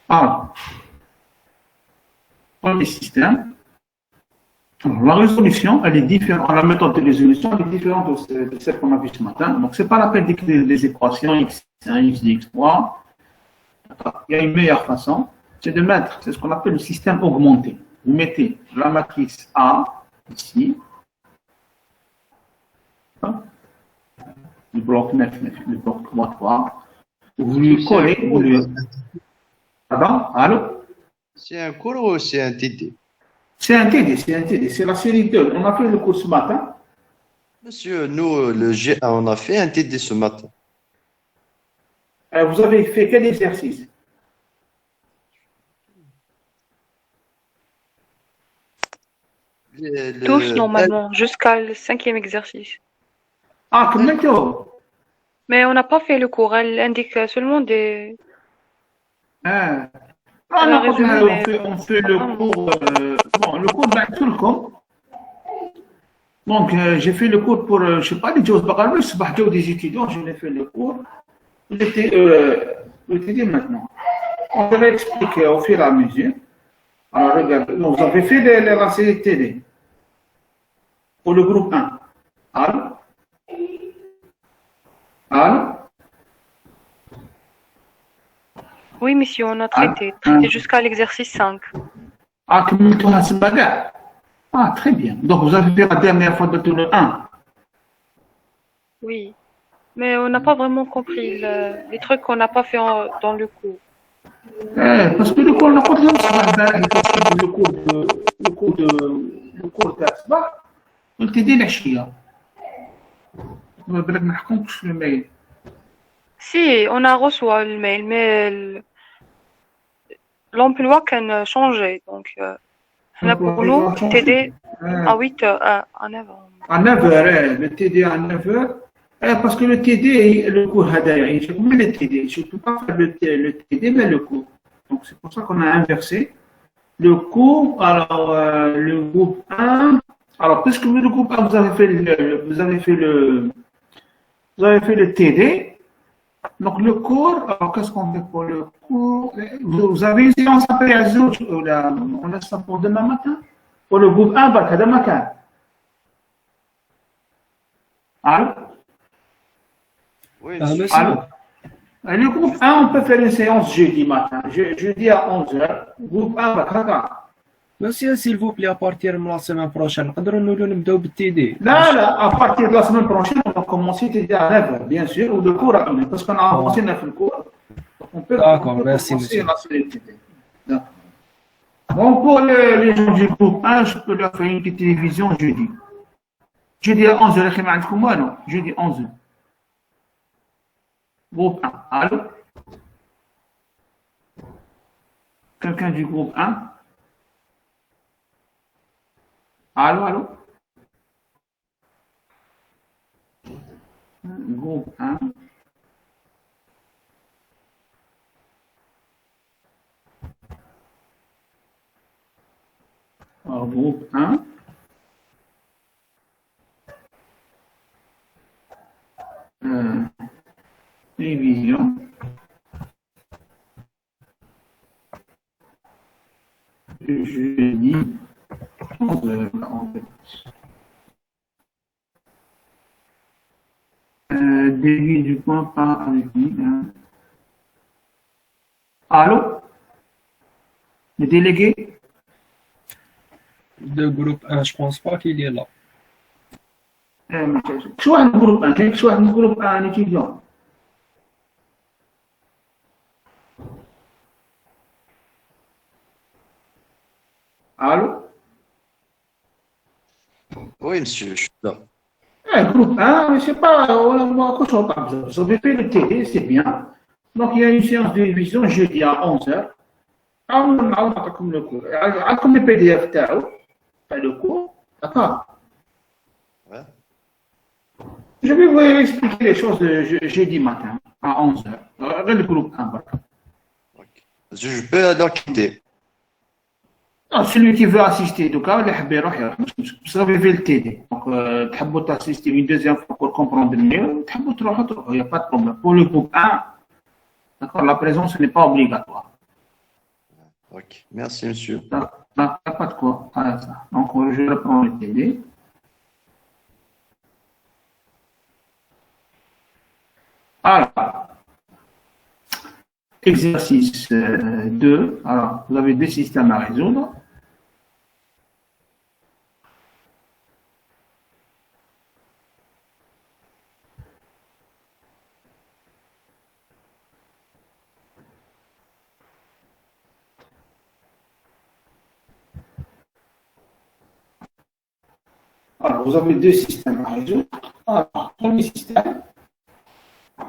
Alors, premier système. Alors, la résolution, elle est différente. La méthode de résolution, elle est différente de celle qu'on a vue ce matin. Donc, c'est pas la peine d'écrire les équations x1, x2, x3. Il y a une meilleure façon, c'est de mettre, c'est ce qu'on appelle le système augmenté. Vous mettez la matrice A ici, le bloc 9, le bloc 3, 3. Vous lui collez, vous lui... Pardon? Allô? C'est un cours ou c'est un TD? C'est un TD, c'est un TD, c'est la série 2. On a fait le cours ce matin. Monsieur, nous, le G1, on a fait un TD ce matin. Vous avez fait quel exercice? Tous, normalement, jusqu'à le 5e exercice. Ah, comme méthode. Mais on n'a pas fait le cours, elle indique seulement des... Ah, Elle a non, résumé, on fait le cours. Bon, le cours tout le cours. Donc, j'ai fait le cours pour, je ne sais pas, les Joseph Bagalou, des étudiants, je l'ai fait le cours. Il était maintenant. On va expliquer au fur et à mesure. Alors, regardez, vous avez fait la série TD pour le groupe 1. Allô? Allô? Oui, monsieur, on a traité jusqu'à l'exercice 5. Ah, comme tu as ce bagage. Ah, très bien. Donc, vous avez fait la dernière fois de tout le 1. Oui, mais on n'a pas vraiment compris les trucs qu'on n'a pas fait dans le cours. Parce que le cours, le cours d'Asbah, on t'a dit la chia. On va ما نحكمش في الميل. Si, on a reçu le mail, mais l'emploi a changé. Donc, là pour nous, TD à 8 à 9 heures. À 9 heures, le TD à 9 heures. Parce que le TD, le cours Hadaya, je ne le TD. Je ne peux pas faire le TD, mais le cours. Donc, c'est pour ça qu'on a inversé. Le cours, alors, le groupe 1. Alors, puisque le groupe 1, vous avez fait le TD. Donc, le cours, alors qu'est-ce qu'on fait pour le cours? Vous avez une séance après à Zout, on laisse ça pour demain matin. Pour le groupe 1, bah, demain matin. Allô? Oui, monsieur. Allô? Le groupe 1, on peut faire une séance jeudi matin. Jeudi à 11h. Groupe 1, bah, Monsieur, s'il vous plaît, à partir de la semaine prochaine, nous نبداو بالTD. Là, à partir de la semaine prochaine, on va commencer TD à 9h, bien sûr, ou le cours à 1h, parce qu'on a avancé 9 le cours. On peut merci, commencer monsieur. la série TD. Bon, pour les gens du groupe 1, je peux leur faire une petite télévision jeudi. Jeudi à 11h, moi, non, jeudi 11h. Groupe 1, allô? Quelqu'un du groupe 1? Allô, allô? Groupe 1. Alors, groupe 1. Télévision. Jeudi. 11h. Début du point par avec lui. Allô? Le délégué? De groupe 1, je pense pas qu'il est là. Soit un groupe 1, soit un groupe 1 étudiant. Allô? Oui, monsieur, je suis là. Groupe 1, c'est pas. Vous avez fait le TD, c'est bien. Donc, il y a une séance de révision jeudi à 11h. On a comme le cours. Comme le PDF, pas le cours. D'accord? Ouais. Je vais vous expliquer les choses jeudi matin à 11h. Le groupe 1. Okay. Je peux alors quitter. Non, celui qui veut assister, donc, vous avez fait le TD. Donc, tu peux assister une deuxième fois pour comprendre mieux. Il n'y a pas de problème. Pour le groupe 1, d'accord, la présence n'est pas obligatoire. Ok. Merci, monsieur. Pas de quoi. Voilà, ça. Donc, je reprends le télé. Alors, exercice 2. Alors, vous avez deux systèmes à résoudre. Alors, vous avez deux systèmes à résoudre. Alors, premier système.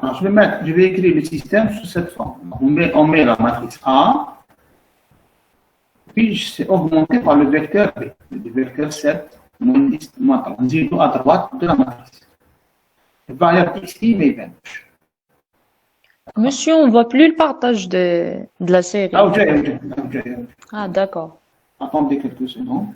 Alors, je vais écrire le système sous cette forme. On met la matrice A, puis c'est augmenté par le vecteur B, le vecteur 7, moins 10, moins 30, 0 à droite de la matrice. Le variable x, y, mais ben. Monsieur, on voit plus le partage de la série. Là où j'ai. Ah, d'accord. Attendez quelques secondes.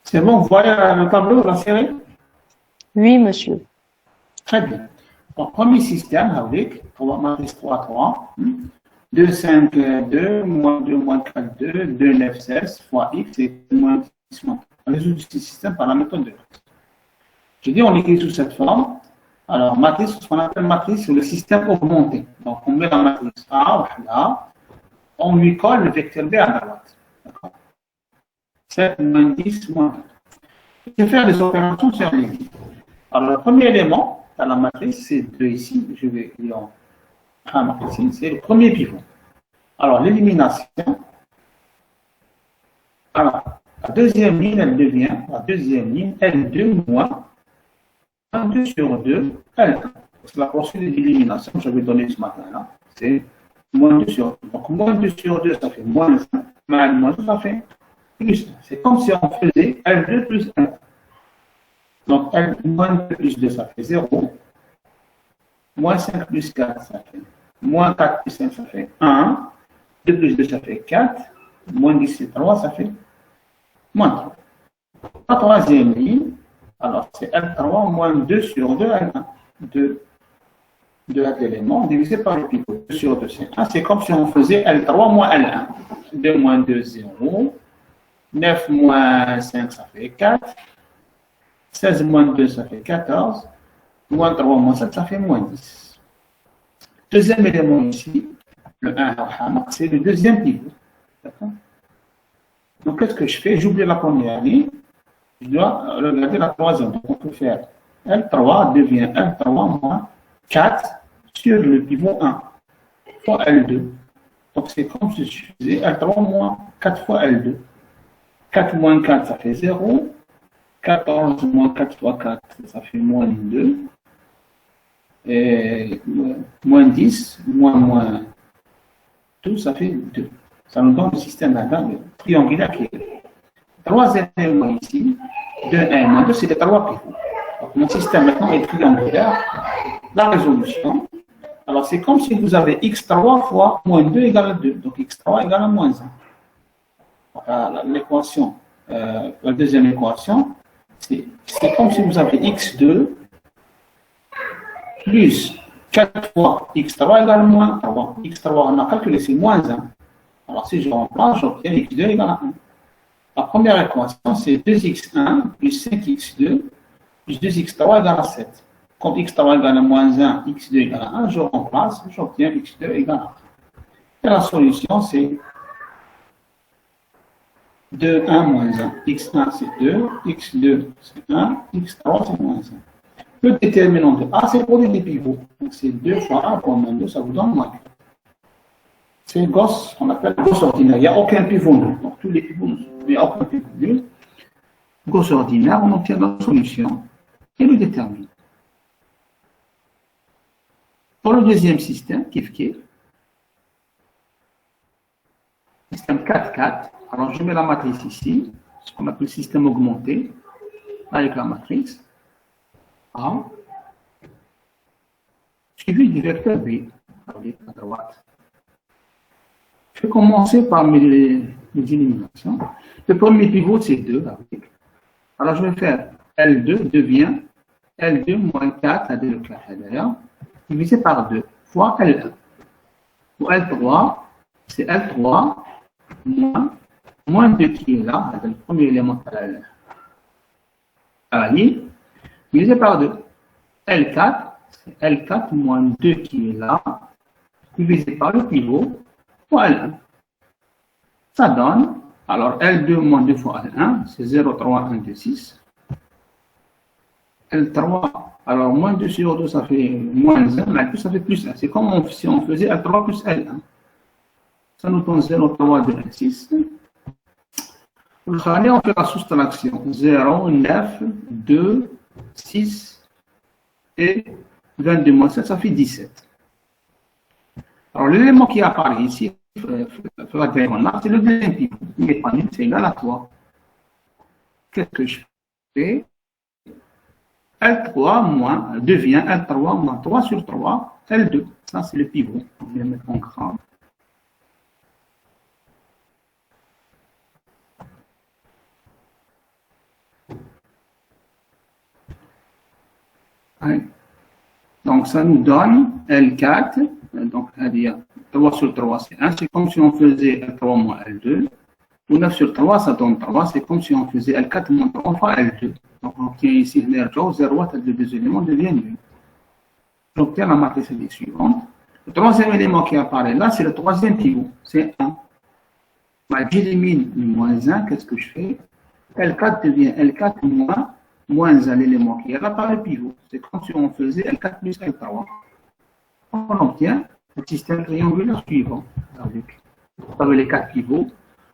C'est bon, vous voyez le tableau de la série? Oui, monsieur. Très bien. Donc, premier système avec matrice 3, 3, 2, 5, 2, moins 2, moins 4, 2, 2, 9, 16 fois x et moins 10, moins 3. On résout ce système par la méthode de Green. Je dis, on l'écrit sous cette forme. Alors, matrice, ce qu'on appelle matrice, c'est le système augmenté. Donc, on met la matrice A, là, on lui colle le vecteur B à droite. D'accord? 7, moins 10, moins 4. Je vais faire des opérations sur les lignes. Alors, le premier élément dans la matrice, c'est 2 ici. Je vais lire en matrice ici, c'est le premier pivot. Alors, l'élimination. Alors, la deuxième ligne, elle devient, la deuxième ligne, L2 moins 1, 2 sur 2, L1. C'est la procédure d'élimination que j'avais donnée ce matin-là. C'est moins 2 sur 2. Donc, moins 2 sur 2, ça fait moins 1. Moins 2, ça fait plus 1. C'est comme si on faisait L2 plus 1. Donc, moins 2 plus 2, ça fait 0. Moins 5 plus 4, ça fait. Moins 4 plus 5, ça fait 1. 2 plus 2, ça fait 4. Moins 10, c'est 3, ça fait moins 3. La troisième ligne, alors c'est L3 moins 2 sur 2, L1. 2 éléments divisé par le pivot. 2 sur 2, c'est 1. C'est comme si on faisait L3 moins L1. 2 moins 2, 0. 9 moins 5, ça fait 4. 16 moins 2, ça fait 14. Moins 3 moins 7, ça fait moins 10. Deuxième élément ici, le 1 c'est le deuxième pivot. D'accord? Donc, qu'est-ce que je fais? J'oublie la première ligne. Je dois regarder la troisième. Donc, on peut faire L3 devient L3 moins 4 sur le pivot 1 fois L2. Donc, c'est comme si je faisais L3 moins 4 fois L2. 4 moins 4, ça fait 0. 14 moins 4 fois 4, ça fait moins 2. Et moins 10, moins tout, ça fait 2. Ça nous donne le système triangulaire qui est là. Troisième élément ici, 2, 1, moins 2, c'est les trois pivots. Donc, mon système maintenant est triangulaire. La résolution, alors c'est comme si vous avez x3 fois moins 2 égale 2. Donc x3 égale à moins 1. Voilà l'équation, la deuxième équation, c'est comme si vous avez x2 plus 4 fois x3 égale moins 3. x3, on a calculé, c'est moins 1. Alors, si je remplace, j'obtiens x2 égale à 1. La première équation, c'est 2x1 plus 5x2 plus 2x3 égale à 7. Comme x3 égale à moins 1, x2 égale à 1, je remplace, j'obtiens x2 égale à 1. Et la solution, c'est 2, 1, moins 1. x1, c'est 2, x2, c'est 1, x3, c'est moins 1. Le déterminant de A, c'est le produit des pivots. Donc, c'est 2 fois 1 fois moins 2, ça vous donne moins 2. C'est Gauss, on appelle Gauss ordinaire. Il n'y a aucun pivot nul. Donc, tous les pivots, il n'y a aucun pivot nul. Gauss ordinaire, on obtient la solution et le détermine. Pour le deuxième système, kiff, système 4-4, alors je mets la matrice ici, ce qu'on appelle système augmenté, avec la matrice A, suivi du vecteur B, à droite. Je vais commencer par les éliminations. Le premier pivot, c'est 2. Alors, je vais faire L2 devient L2 moins 4, à le 4 d'ailleurs, divisé par 2 fois L1. Pour L3, c'est L3 moins 2 qui est là, le premier élément de la ligne, divisé par 2. L4, c'est L4 moins 2 qui est là, divisé par le pivot fois L1. Ça donne, alors L2 moins 2 fois L1, c'est 0, 3, 1, 2, 6. L3, alors moins 2 sur 2, ça fait moins 1, mais plus ça fait plus 1. C'est comme si on faisait L3 plus L1. Ça nous donne 0, 3, 2, 1, 6. On fait la soustraction. 0, 9, 2, 6 et 22 moins 7, ça fait 17. Alors l'élément qui apparaît ici, c'est le deuxième pivot. Il est pas nul, c'est égal à 3. Qu'est-ce que je fais? L3 moins devient L3 moins 3 sur 3, L2. Ça, c'est le pivot. On va le mettre en grand. Donc, ça nous donne L4. Donc, c'est-à-dire 3 sur 3, c'est 1. C'est comme si on faisait L3 moins L2. Ou 9 sur 3, ça donne 3. C'est comme si on faisait L4 moins 3 fois L2. Donc, on obtient ici l'énergie 0, les deux éléments deviennent nuls. J'obtiens la matrice suivante. Le troisième élément qui apparaît là, c'est le troisième pivot. C'est 1. J'élimine le moins 1. Qu'est-ce que je fais? L4 devient L4 moins 1, l'élément qui est là par le pivot. C'est comme si on faisait L4 plus L3. On obtient le système triangulaire suivant. Avec les 4 pivots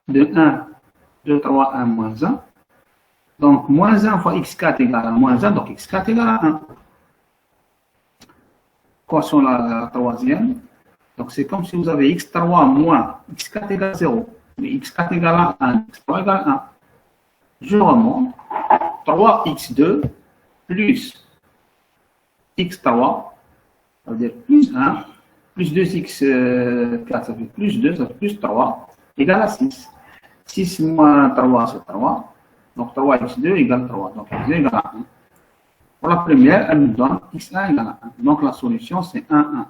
de 1, 2, 3, 1, moins 1. Donc, moins 1 fois x4 égale à moins 1, donc x4 égale à 1. Équation la troisième. Donc, c'est comme si vous avez x3 moins x4 égale à 0. Mais x4 égale à 1, x3 égale à 1. Je remonte. 3x2 plus x3, ça veut dire plus 1, plus 2x4, ça fait plus 2, ça fait plus 3, égale à 6. 6 moins 3, c'est 3. Donc 3x2 égale 3. Donc x2 égale à 1. Pour la première, elle nous donne x1 égale à 1. Donc la solution, c'est 1, 1.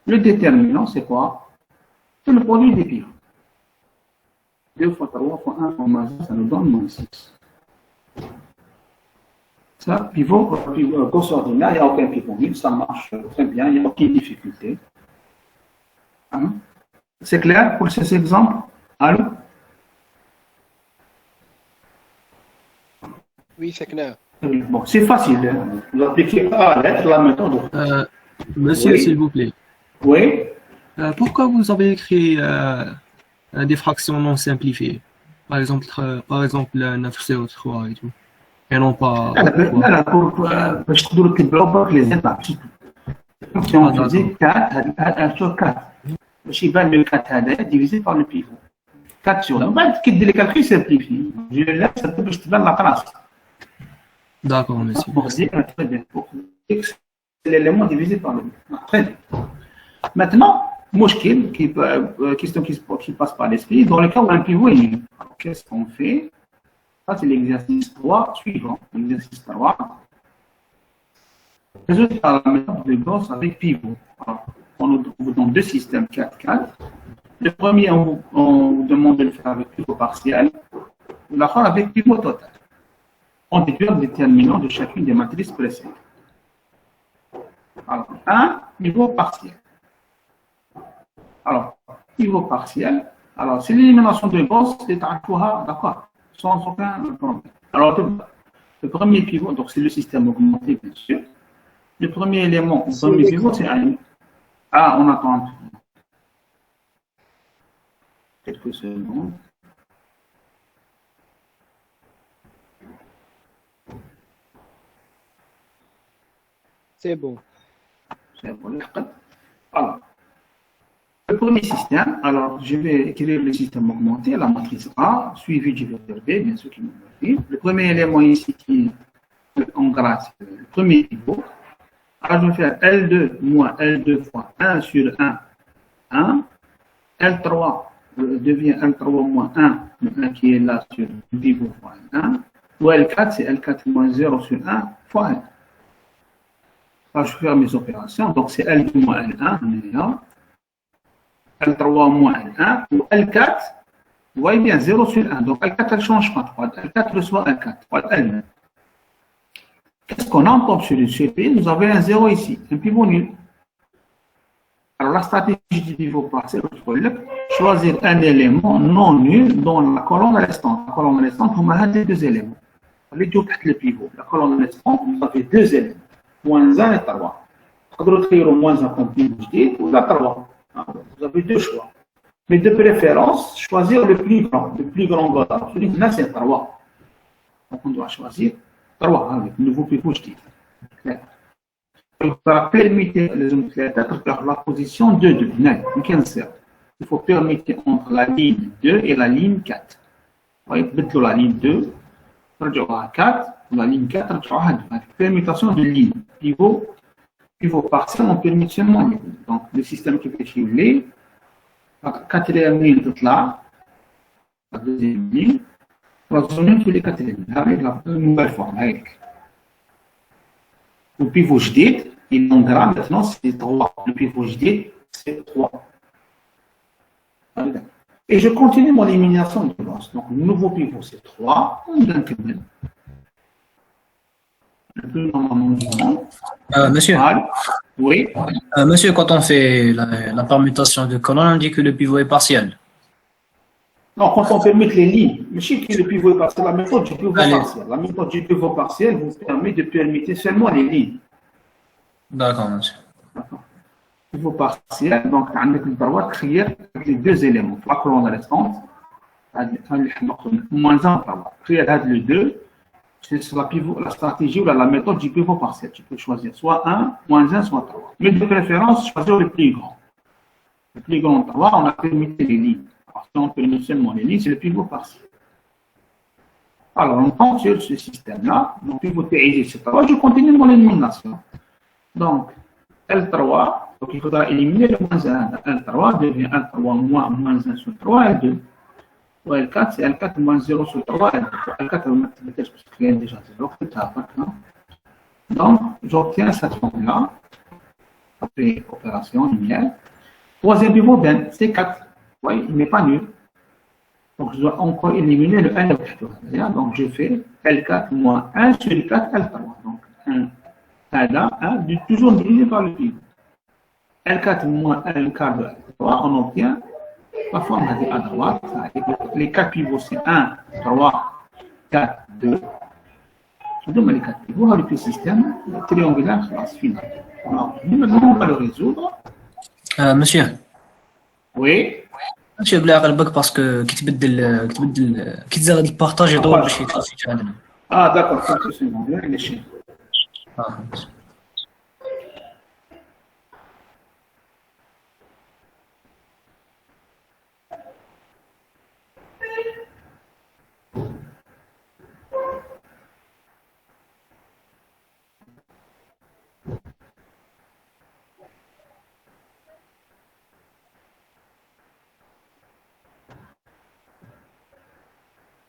Le déterminant, c'est quoi? C'est le produit des pivots. 2 fois 3 fois 1 fois moins 1, ça nous donne moins 6. Ça, pivot Gauss ordinaire, il n'y a aucun pivot nul, ça marche très bien, il n'y a aucune difficulté. Hein? C'est clair pour ces exemples? Allô? Oui, c'est clair. Bon, c'est facile. Hein? Vous appliquez à la méthode. Monsieur, Oui. s'il vous plaît. Oui. Pourquoi vous avez écrit des fractions non simplifiées? Par exemple 9/3 et tout. Et non pas. لا باش تقدروا تتبعوا برك لي زيتاب si on faisait 4 sur 4 باش يبان le 4 هذا divisé par le pivot 4 sur 1 بعد كي دير لي كالكول سامبليفي جو لا باش تبان لا كلاس D'accord, monsieur. pour dire très bien pour x c'est l'élément divisé par le très bien maintenant مشكل question qui passe par l'esprit dans le cas où un pivot est nul qu'est-ce qu'on fait? Ça, c'est l'exercice 3 suivant. L'exercice 3. Résultat par la méthode de Gauss avec pivot. Alors, on vous donne deux systèmes 4-4. Le premier, on vous demande de le faire avec pivot partiel. La fin avec pivot total. On déduit le déterminant de chacune des matrices précédentes. Alors, un pivot partiel. Alors, pivot partiel. Alors, c'est l'élimination de Gauss, c'est à quoi, d'accord? Sans aucun problème. Alors, le premier pivot, donc c'est le système augmenté, bien sûr. Le premier élément, le premier pivot, c'est un. Ah, on attend quelques secondes. C'est bon. C'est bon, alors, le premier système, alors je vais écrire le système augmenté, la matrice A, suivi du vecteur B, bien sûr qui me motive. Le premier élément ici qui est en gras, c'est le premier pivot. Alors je vais faire L2 moins L2 fois 1 sur 1, 1. L3 devient L3 moins 1, le 1 qui est là sur le pivot fois 1. Ou L4, c'est L4 moins 0 sur 1 fois 1. Alors je vais faire mes opérations, donc c'est L2 moins L1, on est là. L3 moins L1, ou L4, vous voyez bien 0 sur 1, donc L4 elle ne change pas, L4 reçoit L4, L1. Qu'est-ce qu'on a encore sur le CP? Nous avons un 0 ici, un pivot nul. Alors la stratégie du pivot partiel, choisir un élément non nul dans la colonne restante. La colonne restante, on a les deux éléments. Les deux le pivot. La colonne restante, vous avez deux éléments, moins 1 et 3. Vous pouvez écrire moins 1 comme pivot ou la 3. Vous avez deux choix. Mais de préférence, choisir le plus grand Godard. Celui-là, c'est 3. Donc on doit choisir 3 avec le nouveau pivot jdid. Pour permettre la position 2, il faut permettre entre la ligne 2 et la ligne 4. Vous voyez, la ligne 2, à 4, la ligne 4, à 2. Permutation de ligne. Pivot partiel en permission ligne. Donc, le système qui fait chiffrer, la quatrième ligne toute là, la deuxième ligne, la troisième ligne, tous les quatrièmes lignes, avec la nouvelle forme. Le pivot jdid, il en gras maintenant, c'est 3. Le pivot jdid, c'est 3. Et je continue mon élimination de l'os. Donc, le nouveau pivot, c'est 3. On donne que même. Monsieur, oui. Monsieur, quand on fait la permutation de colonne, on dit que le pivot est partiel. Non, quand on permet les lignes, mais si le pivot est partiel, la méthode du pivot partiel. La méthode du pivot partiel vous permet de permettre seulement les lignes. D'accord, monsieur. D'accord. Pivot partiel, donc on a le droit de créer les deux éléments. La colonne restante, moins 1, créer le 2. C'est la stratégie ou la méthode du pivot partiel. Tu peux choisir soit 1, moins 1, soit 3. Mais de préférence, choisir le plus grand. Le plus grand 3, on a permis les lignes. Parce qu'on permet seulement les lignes, c'est le pivot partiel. Alors, on prend sur ce système-là, donc pivot TIG, c'est 3. Je continue mon élimination. Donc, L3, donc il faudra éliminer le moins 1. L3 devient L3 moins 1 sur 3, L2. Ou L4, c'est L4 moins 0 sur 3, L4, peut-être que c'est déjà 0, donc, j'obtiens cette forme-là, après opération linéaire. Troisième pivot, ben, c'est 4. Oui, il n'est pas nul. Donc, je dois encore éliminer le L4. Donc, je fais L4 moins 1 sur 4, L3. Donc, 1 là, 1, toujours divisé par le pivot. L4 moins 1 quart de L3, on obtient la forme à droite. Les 4 pivots, c'est 1, 3, 4, 2. Je donne les 4 pivots avec le système triangulaire final. Alors, maintenant, on va le résoudre. Monsieur. Oui. monsieur بلا قلبك باسكو كي تزغد البارطاج يدور باش يتفاعل عندنا. D'accord, c'est bon, bien les chiens.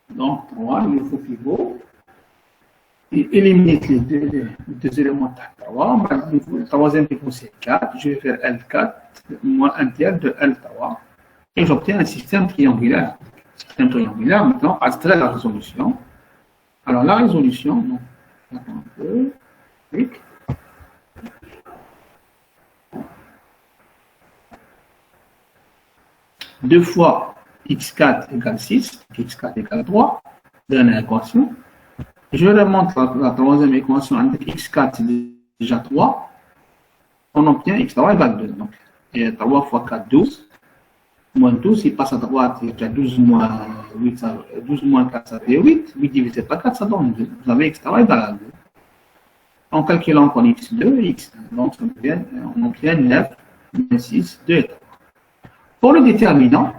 Donc, 3, il faut pivot. Et éliminer les deux éléments de 3. Le troisième pivot, c'est 4. Je vais faire L4 moins 1 tiers de L3. Et j'obtiens un système triangulaire. Maintenant, à extraire la résolution. Alors, la résolution, donc, attends un peu. Clic. Deux fois x4 égale 6, x4 égale 3, dernière équation. Je remonte la troisième équation avec x4 c'est déjà 3. On obtient x3 égale 2. Donc, et 3 fois 4, 12. Moins 12, il passe à droite, il y a 12 moins 8, 12 moins 4, ça fait 8. 8 divisé par 4, ça donne 2. Vous avez x3 égale 2. En calculant qu'on x2, x1. Donc, on obtient 9, 6, 2 et 3. Pour le déterminant,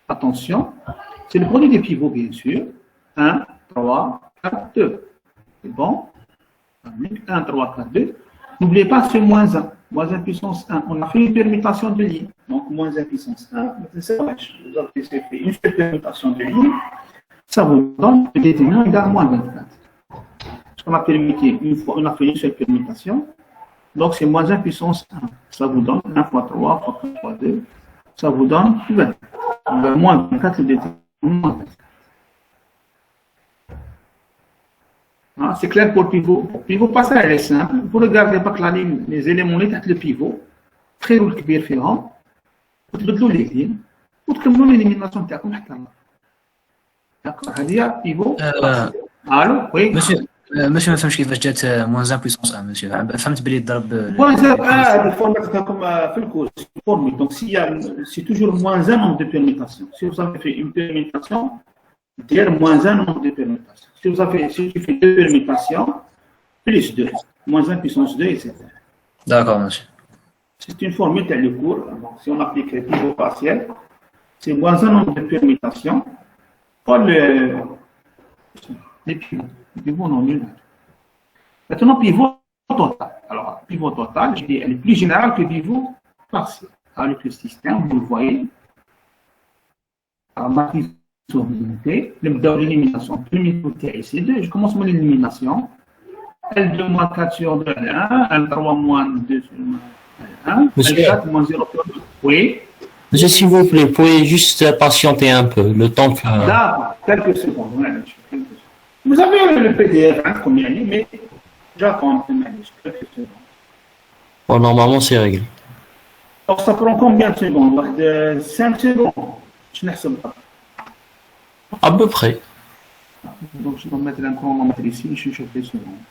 attention, c'est le produit des pivots, bien sûr. 1, 3, 4, 2. C'est bon. 1, 3, 4, 2. N'oubliez pas ce moins 1. Moins 1 puissance 1. On a fait une permutation de ligne. Donc, moins 1 puissance 1. Vous avez fait une seule permutation de ligne. Ça vous donne le déterminant égal à moins 24. Parce qu'on a permuté une fois, on a fait une seule permutation. Donc, c'est moins 1 puissance 1. Ça vous donne 1 fois 3 fois 4 fois 2. Ça vous donne 20. Moins 24, le déterminant. C'est clair pour le pivot. Le pivot passage est simple. Vous regardez pas que la ligne, les éléments اللي تحت le pivot, très ou الكبير فيهم, وتبدلوا les lignes, وتكملوا l'élimination تاعكم حتى الله. D'accord. هذه هي pivot. الو وي. ماشي ما فهمتش كيفاش جات موان 1 بويسونس 1 مسيو فهمت بلي ضرب موان 1 هذه الفورمات تاعكم في الكورس فورمي دونك سي توجور موان 1 nombre de permutations. Si vous avez fait une permutation, dire moins 1 nombre de permutations. Si tu fais 2 permutations, plus 2, moins 1 puissance 2, etc. D'accord, monsieur. C'est une formule telle le cours. Donc, si on applique le pivot partiel, c'est moins 1 nombre de permutations pour les pivots. Les pivots non nuls. Maintenant, pivot total. Alors, pivot total, je dis, elle est plus générale que pivot partiel. Avec le système, vous le voyez, la matrice unité, l'élimination. Premier côté, c'est 2. Je commence mon élimination. L2 moins 4 sur 2, L1. L3 moins 2 sur 1. L4 moins 0 sur 2. Oui. Monsieur, s'il vous plaît, vous pouvez juste patienter un peu, le temps que... D'accord, quelques secondes. Vous avez le PDF, hein, combien il est, mais j'attends un peu, quelques secondes. Bon, normalement, c'est réglé. Alors, ça prend combien de secondes? 5 secondes. Je n'ai pas. À peu près. Donc, je dois mettre un chronomètre ici, je suis chauffé secondes.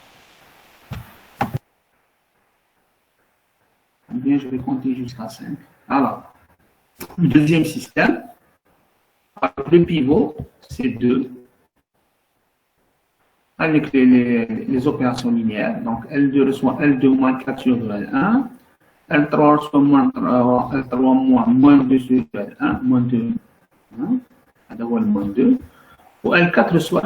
Bien, je vais compter jusqu'à 5. Alors, le deuxième système, le pivot, c'est 2. Avec les opérations linéaires. Donc, L2 reçoit L2 moins 4 sur L1. L3 reçoit L3 moins 2 sur L1. Moins 2. D'abord, moins 2. Ou L4 reçoit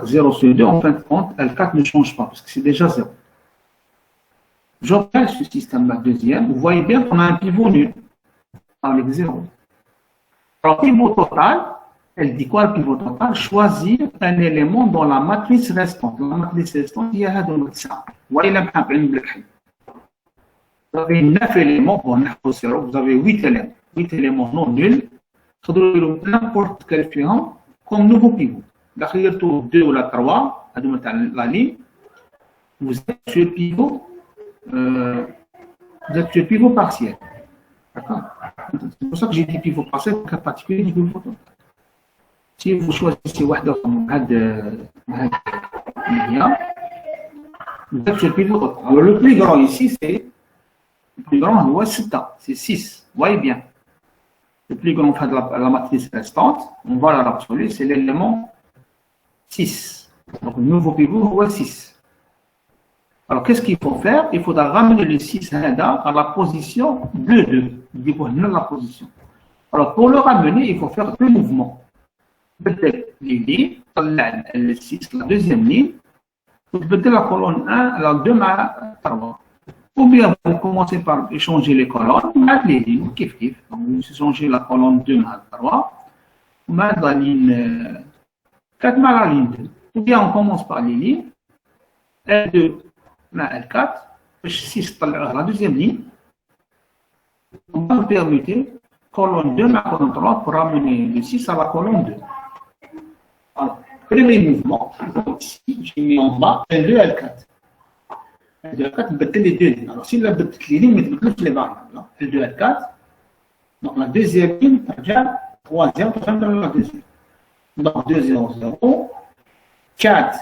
0 sur 2. En fin de compte, L4 ne change pas parce que c'est déjà 0. J'obtiens ce système-là deuxième. Vous voyez bien qu'on a un pivot nul avec 0. Alors, pivot total, elle dit quoi le pivot total? Choisir un élément dans la matrice restante. La matrice restante, il y a deux matrices. Vous voyez là, vous avez 9 éléments, vous avez 8 éléments. 8 éléments non nuls. N'importe quel fiant comme nouveau pivot. D'ailleurs, 2 ou la 3, la ligne, vous êtes sur le pivot, partiel. D'accord? C'est pour ça que j'ai dit pivot partiel, en cas particulier du pivot total. Si vous choisissez واحدة من هذا vous êtes sur le pivot total. Alors, le plus grand ici, c'est le plus grand, c'est 6. Vous voyez bien. Le plus grand de la matrice restante, on va à l'absolu, c'est l'élément 6. Donc, le nouveau pivot, c'est 6. Alors, qu'est-ce qu'il faut faire? Il faudra ramener le 6 à la position 2. Il faut ramener la position. Alors, pour le ramener, il faut faire deux mouvements. Peut-être les lignes, le 6, la deuxième ligne, peut-être la colonne 1, la 2, la 3. Ou bien vous commencez par échanger les colonnes, mettre les lignes, kiff. Donc vous échangez la colonne 2 mal 3, vous mettez la ligne 4 mal la ligne 2. Ou bien on commence par les lignes, L2 mal L4, 6 la deuxième ligne. On va permuter colonne 2 mal colonne 3 pour ramener le 6 à la colonne 2. Alors, premier mouvement, ici, j'ai mis en bas L2 L4. L2 L4 بدل les deux lignes. Alors, si la بدلت les lignes, mais بدلت les variables. L2 L4. Donc, la deuxième ligne, déjà, 3 0, la deuxième. Donc, 2 0 0, 4.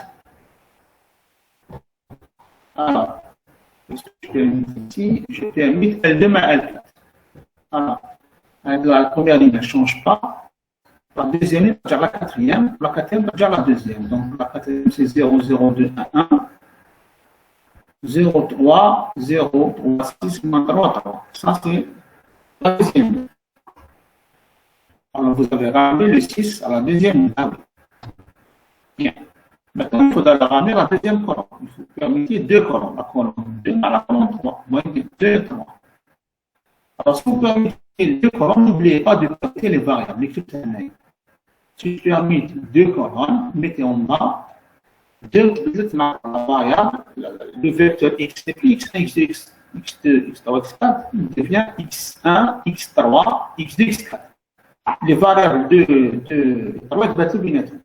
Alors, qu'est-ce que je permets ici? Je permets L2 mais L4. Alors, la première ligne ne change pas. La deuxième ligne, déjà la quatrième. La quatrième, déjà la deuxième. Donc, la quatrième, c'est 0 0 2 1 1. 0, 3, 0, 3, 6, moins 3, 3. Ça, c'est la deuxième. Alors, vous avez ramené le 6 à la deuxième table. Bien. Maintenant, il faudra ramener la deuxième colonne. Il faut permettre deux colonnes. La colonne 2 à la colonne 3. Moins 2, 3. Alors, si vous permettez deux colonnes, n'oubliez pas de traiter les variables. Si je permets deux colonnes, mettez en bas deux variables. Le vecteur x est x1, x2, x2, x3, x4 devient x1, x3, x2, x4. Les variables de 3 vont être binômes.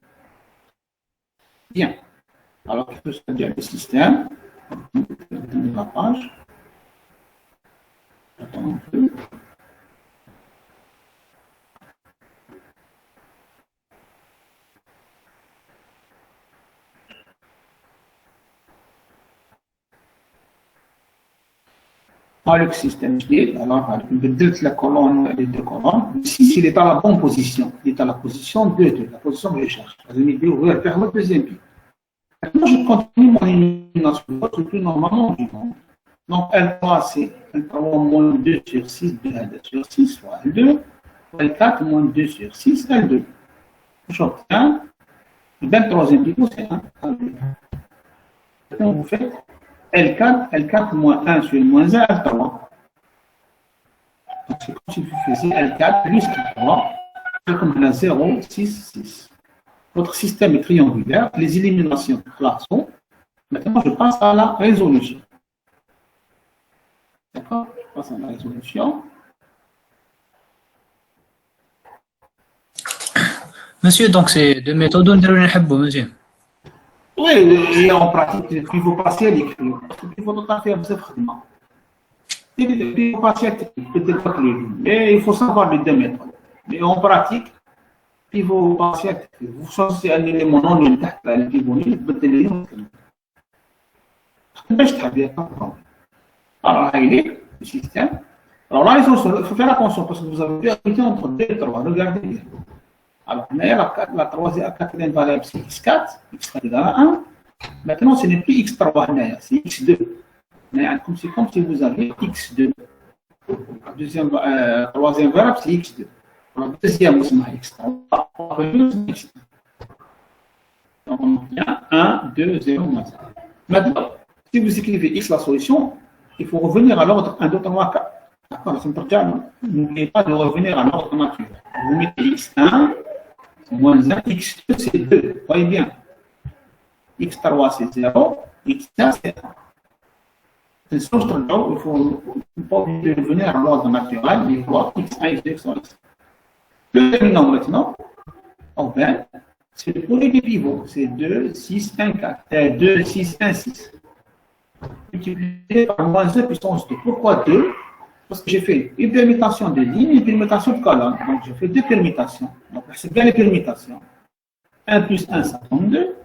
Bien. Alors, qu'est-ce que ça veut dire le système? La page. Attends un peu. Le système جديد. Alors, بدلت la colonne, les deux colonnes. Si il est à la bonne position, il est à la position 2, la position que je cherche. Je vais ouvrir vers le deuxième pied. Maintenant, je continue mon élimination le plus normalement du monde. Donc, L3, c'est L3 moins 2 sur 6, 2 L2 sur 6 fois L2. L4 moins 2 sur 6, L2. J'obtiens. Le 23e pivot, c'est 1, L2. Maintenant, vous faites L4 moins 1 sur moins 1, L3. Donc, c'est comme si vous faisiez L4 plus L3, c'est comme la 0, 6, 6. Votre système est triangulaire, les éliminations sont. Maintenant, je passe à la résolution. D'accord? Je passe à la résolution. Monsieur, donc c'est deux méthodes où nous monsieur. Oui, et en pratique, il faut passer à l'écriture. Il faut tout à fait observer. Il faut passer à l'écriture. Mais il faut savoir les deux méthodes. Mais en pratique, il faut passer à l'écriture. Vous choisissez un élément non linéaire تحت الكيبوني تبدل باش تحدد. Alors, il le système. Alors là, il faut faire attention parce que vous avez permuté entre 2 et 3. Regardez bien. Alors, la troisième, quatrième variable, c'est x4, x4 égale à 1. Maintenant, ce n'est plus x3, c'est x2. C'est comme si vous aviez x2. La troisième variable, c'est x2. La deuxième, c'est x3. x2. Donc, on obtient 1, 2, 0, moins 1. Maintenant, si vous écrivez x la solution, il faut revenir à l'ordre 1, 2, 3, 4. D'accord, n'oubliez pas de revenir à l'ordre naturel. Vous mettez x1, moins 1, x2 c'est 2, voyez bien. x3 c'est 0, x1 c'est 1. C'est ce que il faut pas oublier de revenir à l'ordre naturel et voir x1, x2, x3, x1. Le terminant maintenant, enfin, c'est le produit des pivots, c'est 2, 6, 1, 4. 2, 6, 1, 6. Multiplié par moins 2 puissance 2. Pourquoi 2? Parce que j'ai fait une permutation de ligne et une permutation de colonne. Donc, j'ai fait deux permutations. Donc, c'est bien les permutations. 1 plus 1, ça donne 2.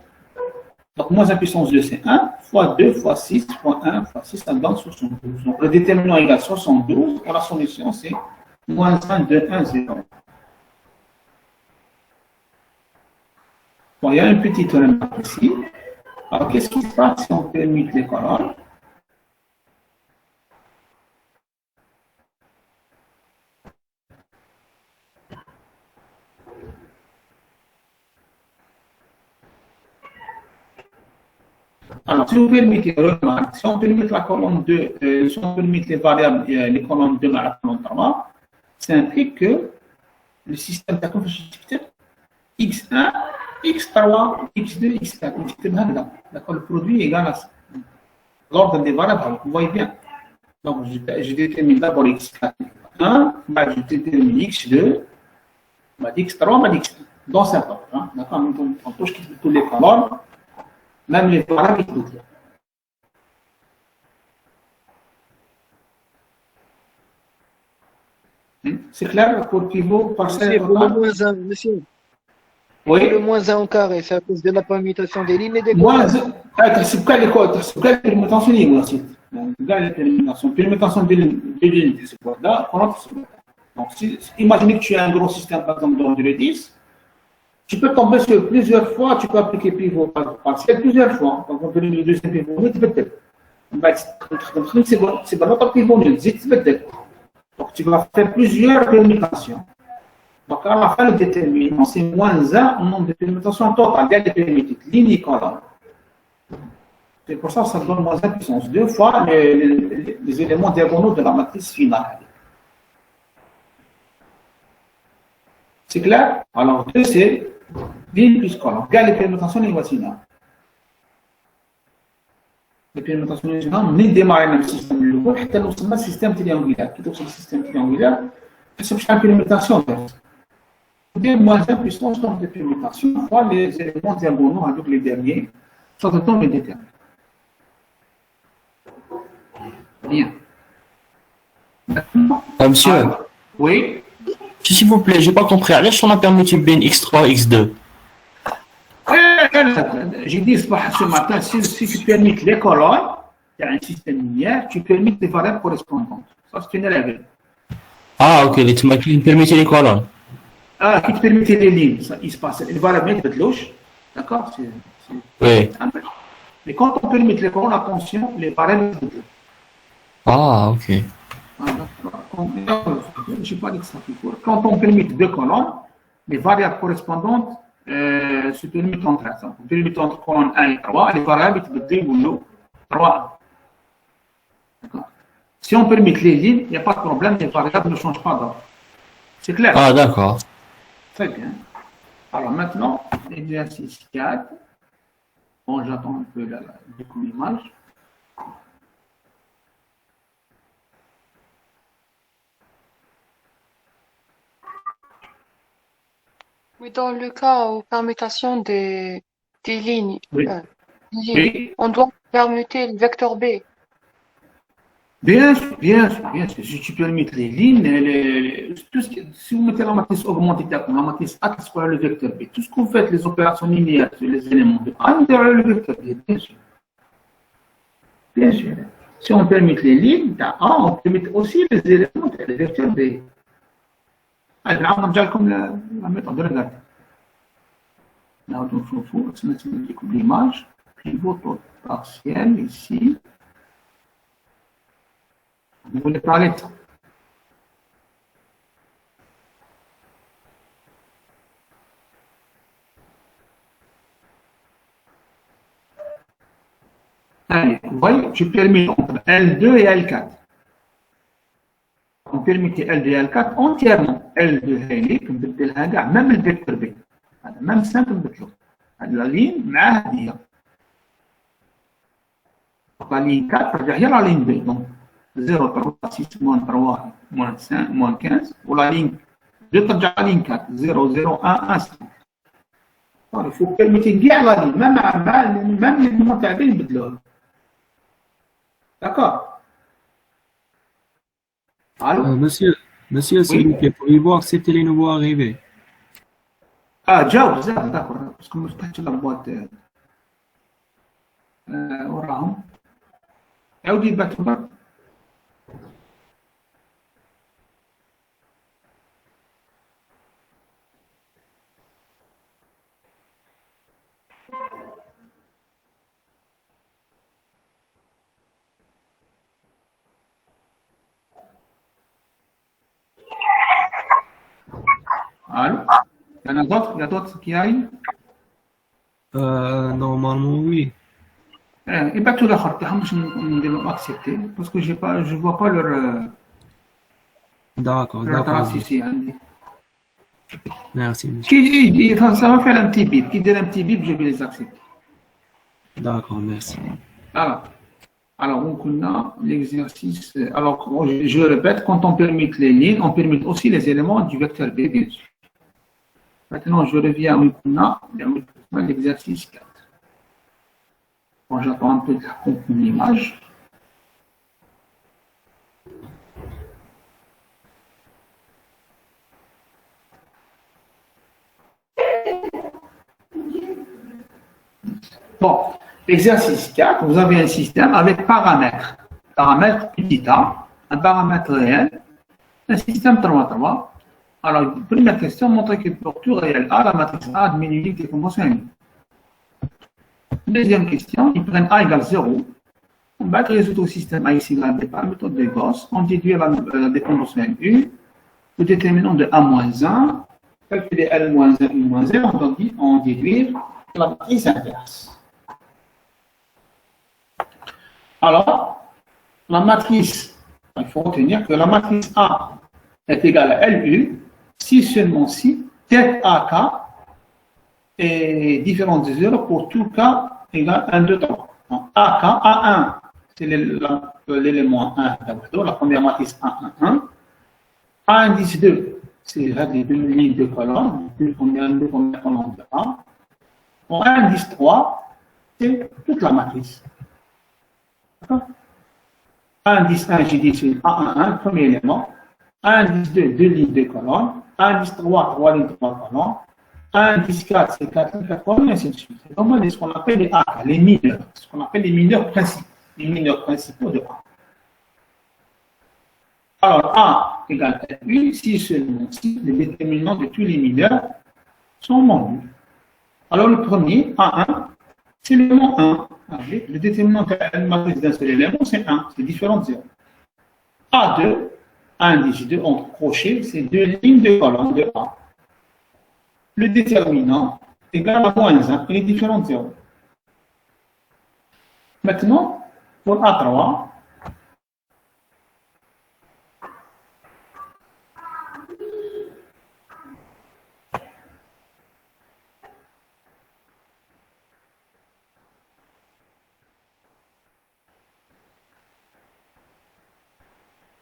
Donc, moins 1 puissance 2, c'est 1. Fois 2, fois 6, fois 1, fois 6, ça donne 72. Donc, le déterminant égale 72. Et la solution, c'est moins 1, 2, 1, 0. Bon, il y a une petite remarque ici. Alors, qu'est-ce qui se passe si on permute les colonnes? Alors, si vous permettez, remarque, si on permet la colonne 2, si on permet les variables, les colonnes 2 à la colonne 3, ça implique que le système de x1, x3, x2, x4, d'accord, le produit est égal à ça. L'ordre des variables, vous voyez bien. Donc, je détermine d'abord x4, 1, je détermine x2, x3, x1. Dans cet ordre, hein, d'accord, on touche toutes les colonnes. Même les variables toutes. C'est clair pour pivot parcelle Pour le moins 1, monsieur. Oui. Pour le moins 1 au carré, c'est à cause de la permutation des lignes et des moins 1. تحسب كاع les codes, تحسب كاع les permutations lignes aussi. كاع les permutations de lignes, c'est quoi là? Donc, imaginez que tu as un gros système, par exemple, d'ordre 10. Tu peux tomber sur plusieurs fois, tu peux appliquer pivot partiel plusieurs fois. Donc, on peut le deuxième pivot, C'est pas notre petit bonus. Donc tu vas faire plusieurs permutations. Donc à la fin, le déterminant, c'est moins 1 au nombre de permutations totales. Il y a des permutations, ligne et colonne. C'est pour ça que ça donne moins 1 puissance 2 fois les éléments diagonaux de la matrice finale. C'est clair? Alors 2, c'est ligne plus colonne. Regarde les permutations, les voici là. Les permutations originales, on démarre le système de l'eau, حتى وصلنا للسيستم triangulaire. Qui توصل للسيستم triangulaire, c'est une permutation. Bien moins 1 puissance nombre de permutations fois les éléments diagonaux avec les derniers, ça te donne le déterminant. Bien. Monsieur, Oui. s'il vous plaît, j'ai pas compris. Allez, on a permuté bien X3, X2. J'ai dit ce matin, si tu permets les colonnes, il y a un système linéaire, tu permets des variables correspondantes. Ça, c'est une règle. Ah, ok, les thématiques permettent les colonnes. Ah, qui te permet les lignes, ça, il se passe. Les variables de louche, d'accord? Oui. Mais quand on permet les colonnes, attention, les variables de louche. Ah, ok. Je sais pas dit que ça fait quoi. Quand on permet 2 colonnes, les variables correspondantes se permettent entre elles. On permet entre colonne 1 et 3, les variables sont 3. D'accord. Si on permet les lignes, il n'y a pas de problème, les variables ne changent pas d'ordre. C'est clair? Ah, d'accord. Très bien. Alors maintenant, l'exercice 4. Bon, j'attends un peu l'image. Oui, dans le cas où permutation des lignes, Oui. Oui. on doit permuter le vecteur B. Bien sûr, bien sûr, bien sûr. Si tu permets les lignes, si vous mettez la matrice augmentée, la matrice A qui sera le vecteur B, tout ce que vous faites, les opérations linéaires sur les éléments de A, vous aurez le vecteur B, bien sûr. Bien sûr. Si on permet les lignes d'A, on permet aussi les éléments de vecteur B. Allez, on va comme la méthode de regarder. Là, on va mettre l'image, pivot partiel ici. Vous voulez parler de ça? Allez, vous voyez, je permets entre L2 et L4. On permet L2 et L4 entièrement. L2 même le vecteur B. Même simple vecteur. La ligne, la ligne 4, derrière la ligne B. Donc, 0, 3, 6, moins 3, moins 5, moins 15. Ou la ligne 2, la ligne 4, 0, 0, 1, 1, 5. Il faut permettre bien la ligne, même les montées à l'île. D'accord? Allô? Monsieur, s'il vous plaît, pouvez voir accepter les nouveaux arrivés. Ah, جاوب d'accord. Parce que je فتحت la boîte. وراهم. عاودي بعد. Allô? Il y a d'autres qui arrivent? Normalement, oui. Et bien tout l'autre, je vais accepter parce que je ne vois pas leur D'accord, trace d'accord. ici. Merci, monsieur. Ça va faire un petit bip. Qui donne un petit bip, je vais les accepter. D'accord, merci. Alors, on a l'exercice. Alors, je répète, quand on permet les lignes, on permet aussi les éléments du vecteur B, bien sûr. Maintenant, je reviens à l'exercice 4. Bon, j'attends un peu de l'image. Bon, exercice 4, vous avez un système avec paramètres. Paramètre petit a, un paramètre réel, un système 3-3. Alors, première question, montrer que pour tout réel A, la matrice A diminue des conventions. Deuxième question, ils prennent A égale 0 On va résoudre le système A ici par la méthode de Gauss. On déduit la dépendance MU. Le déterminant de A moins 1, calculer L moins 1, U moins 1, on déduit la matrice inverse. Alors, la matrice, il faut retenir que la matrice A est égale à LU si seulement si tête AK est différente de 0 pour tout cas égale 1, 2, 3. Donc, AK, A1, c'est l'élément 1, la première matrice A1, 1. A indice 2, c'est les deux lignes de colonne, deux premières colonnes de A. Bon, A indice 3, c'est toute la matrice. D'accord? A indice 1, j'ai dit, c'est A11, premier élément. A indice 2, deux lignes de colonne. A indice 3, trois lignes de colonnes. A indice 4, c'est 4 lignes de colonnes, et ainsi de suite. C'est comme ce qu'on appelle les A, les mineurs, ce qu'on appelle les mineurs principaux, de A. Alors, A égale à U si seulement si les déterminants de tous les mineurs sont non nuls. Alors, le premier, A1, c'est l'élément 1. Le déterminant de la matrice d'un seul élément, c'est 1, c'est différent de 0. A2, A1 digit 2 entre crochets, c'est deux lignes de colonne de A. Le déterminant égale à moins 1, il est différent de 0. Maintenant, pour A3,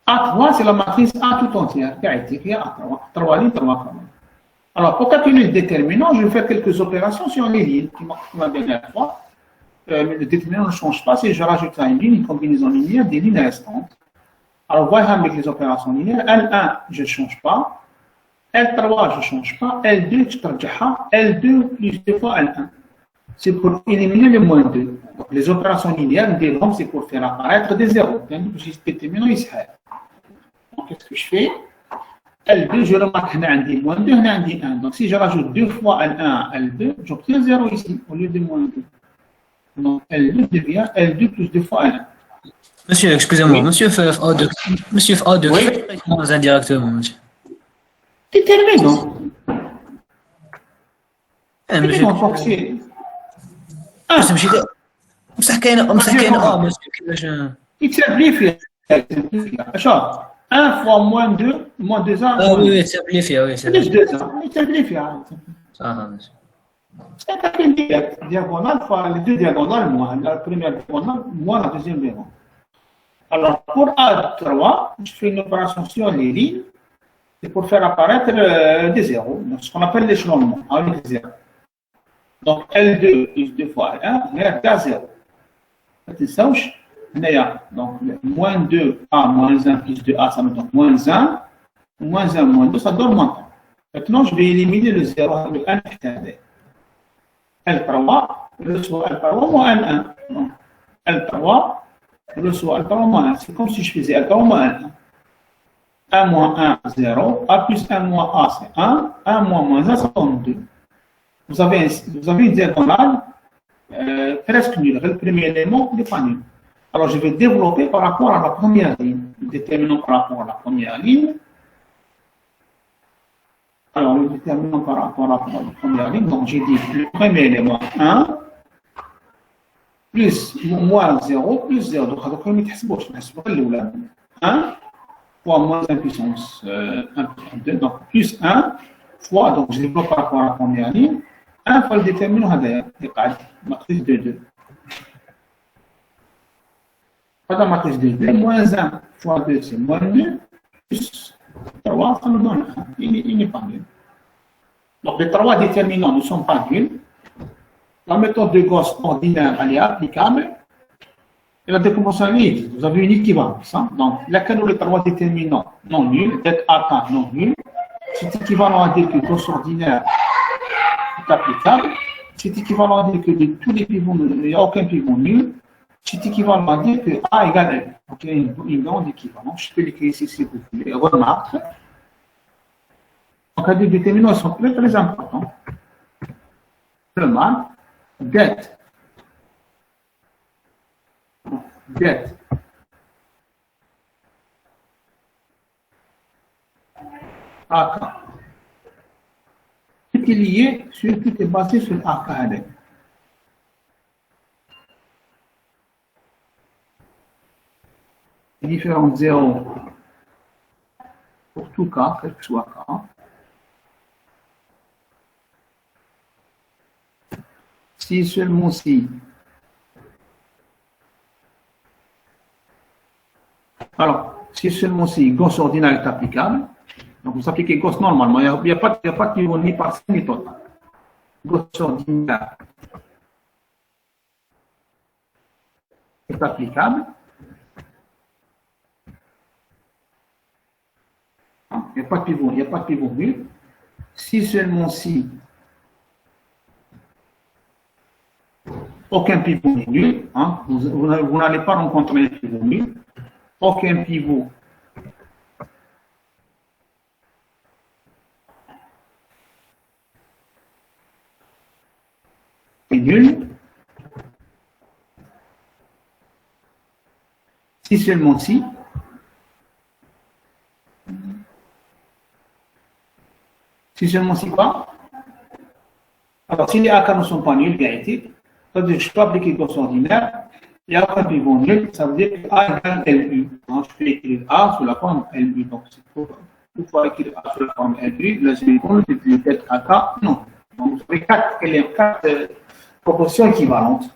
A3, c'est la matrice A tout entière qui a été créée à A3. 3 lignes, 3 colonnes. Alors, pour calculer le déterminant, je vais faire quelques opérations sur les lignes qui marquent la dernière fois. Mais le déterminant ne change pas si je rajoute à une ligne, une combinaison linéaire des lignes restantes. Alors, voyons avec les opérations linéaires. L1, je ne change pas. L3, je ne change pas. L2, je traduis. L2 plus 2 fois L1. C'est pour éliminer le moins 2. Donc, les opérations linéaires, des nombres, c'est pour faire apparaître des zéros. Donc, le déterminant, il s'arrête. Donc, qu'est-ce que je fais? L2, je remarque qu'il y a moins 2, il y a 1. Donc, si je rajoute 2 fois L1 à L2, j'obtiens 0 ici, au lieu de moins 2. Donc, L2 devient L2 plus 2 fois L1. Monsieur, excusez-moi, Oui. monsieur FA2, monsieur FA2, Oui. faites indirectement, monsieur. Déterminant. monsieur. Déterminant, donc c'est... بس مشيت بصح كاين monsieur كيفاش Il simplifie. Achard. 1 fois moins 2, moins 2A. oui تسبلي فيها oui c'est Plus 2A. Il simplifie. صح monsieur. C'est un calcul direct. Diagonale fois les deux diagonales, moins. La première diagonale, moins la deuxième diagonale. Alors, pour A3, je fais une opération sur les lignes. C'est pour faire apparaître des zéros. Donc, ce qu'on appelle l'échelonnement, avec 0. Donc, L2 plus 2 fois L1, on est à 0. Donc, moins 2A moins 1 plus 2A, ça me donne moins 1. Moins 1 moins 2, ça donne moins 1. Maintenant, je vais éliminer le 0 avec 1 externe. L3 reçoit L3 moins L1. Donc, L3 reçoit L3 moins 1. C'est comme si je faisais L3 moins 1. 1 moins 1, 0. A plus 1 moins A, c'est 1. 1 moins 1, ça donne 2. Vous avez une diagonale presque nulle. Le premier élément n'est pas nul. Alors, je vais développer par rapport à la première ligne. Déterminant par rapport à la première ligne. Alors, le déterminant par rapport à la première ligne. Donc, j'ai dit le premier élément 1 plus moins 0 plus 0. Donc, le premier élément 1 fois moins 1 puissance 1 puissance 2. Donc, plus 1 fois, donc je développe par rapport à la première ligne. 1 fois le déterminant هذا يقعد matrice de 2. Pas matrice de 2, moins 1 fois 2 c'est moins 2, plus 3 ça nous donne 1. Il n'est pas nul. Donc les 3 déterminants ne sont pas nuls. La méthode de Gauss ordinaire elle est applicable. Et la décomposition linéaire, vous avez une équivalence. Hein? Donc laquelle les 3 déterminants non nuls, tête AK non nul, c'est équivalent à dire que Gauss ordinaire applicable, c'est équivalent à dire que de tous les pivots, il n'y a aucun pivot nul, c'est équivalent à dire que A égale L. Donc il y a une grande équivalence. Je peux l'écrire ici si vous voulez. Remarque. Donc les déterminants sont très très importants. Remarque, det det AK. Tout est lié, tout est basé sur AK avec. Différents zéros pour tout cas, quel que soit cas. Si seulement si. Alors, si seulement si Gauss ordinal est applicable, donc vous appliquez Gauss normalement, il n'y a pas de pivot ni partiel ni total. Gauss ordinal est applicable. Il n'y a pas de pivot nul. Si seulement si aucun pivot n'est nul, hein, vous n'allez pas rencontrer un pivot nul, aucun pivot est nul. Si seulement si seulement si quoi? Alors, si les AK ne sont pas nuls, vérité, c'est-à-dire que je peux appliquer Gauss ordinaire, il n'y a aucun pivot nul, ça veut dire que A égale LU. Hein, je peux écrire A sous la forme LU. Donc, c'est pour pouvoir écrire A sous la forme LU, la seconde, c'est peut-être AK, non. Donc, vous avez quatre proportions équivalentes.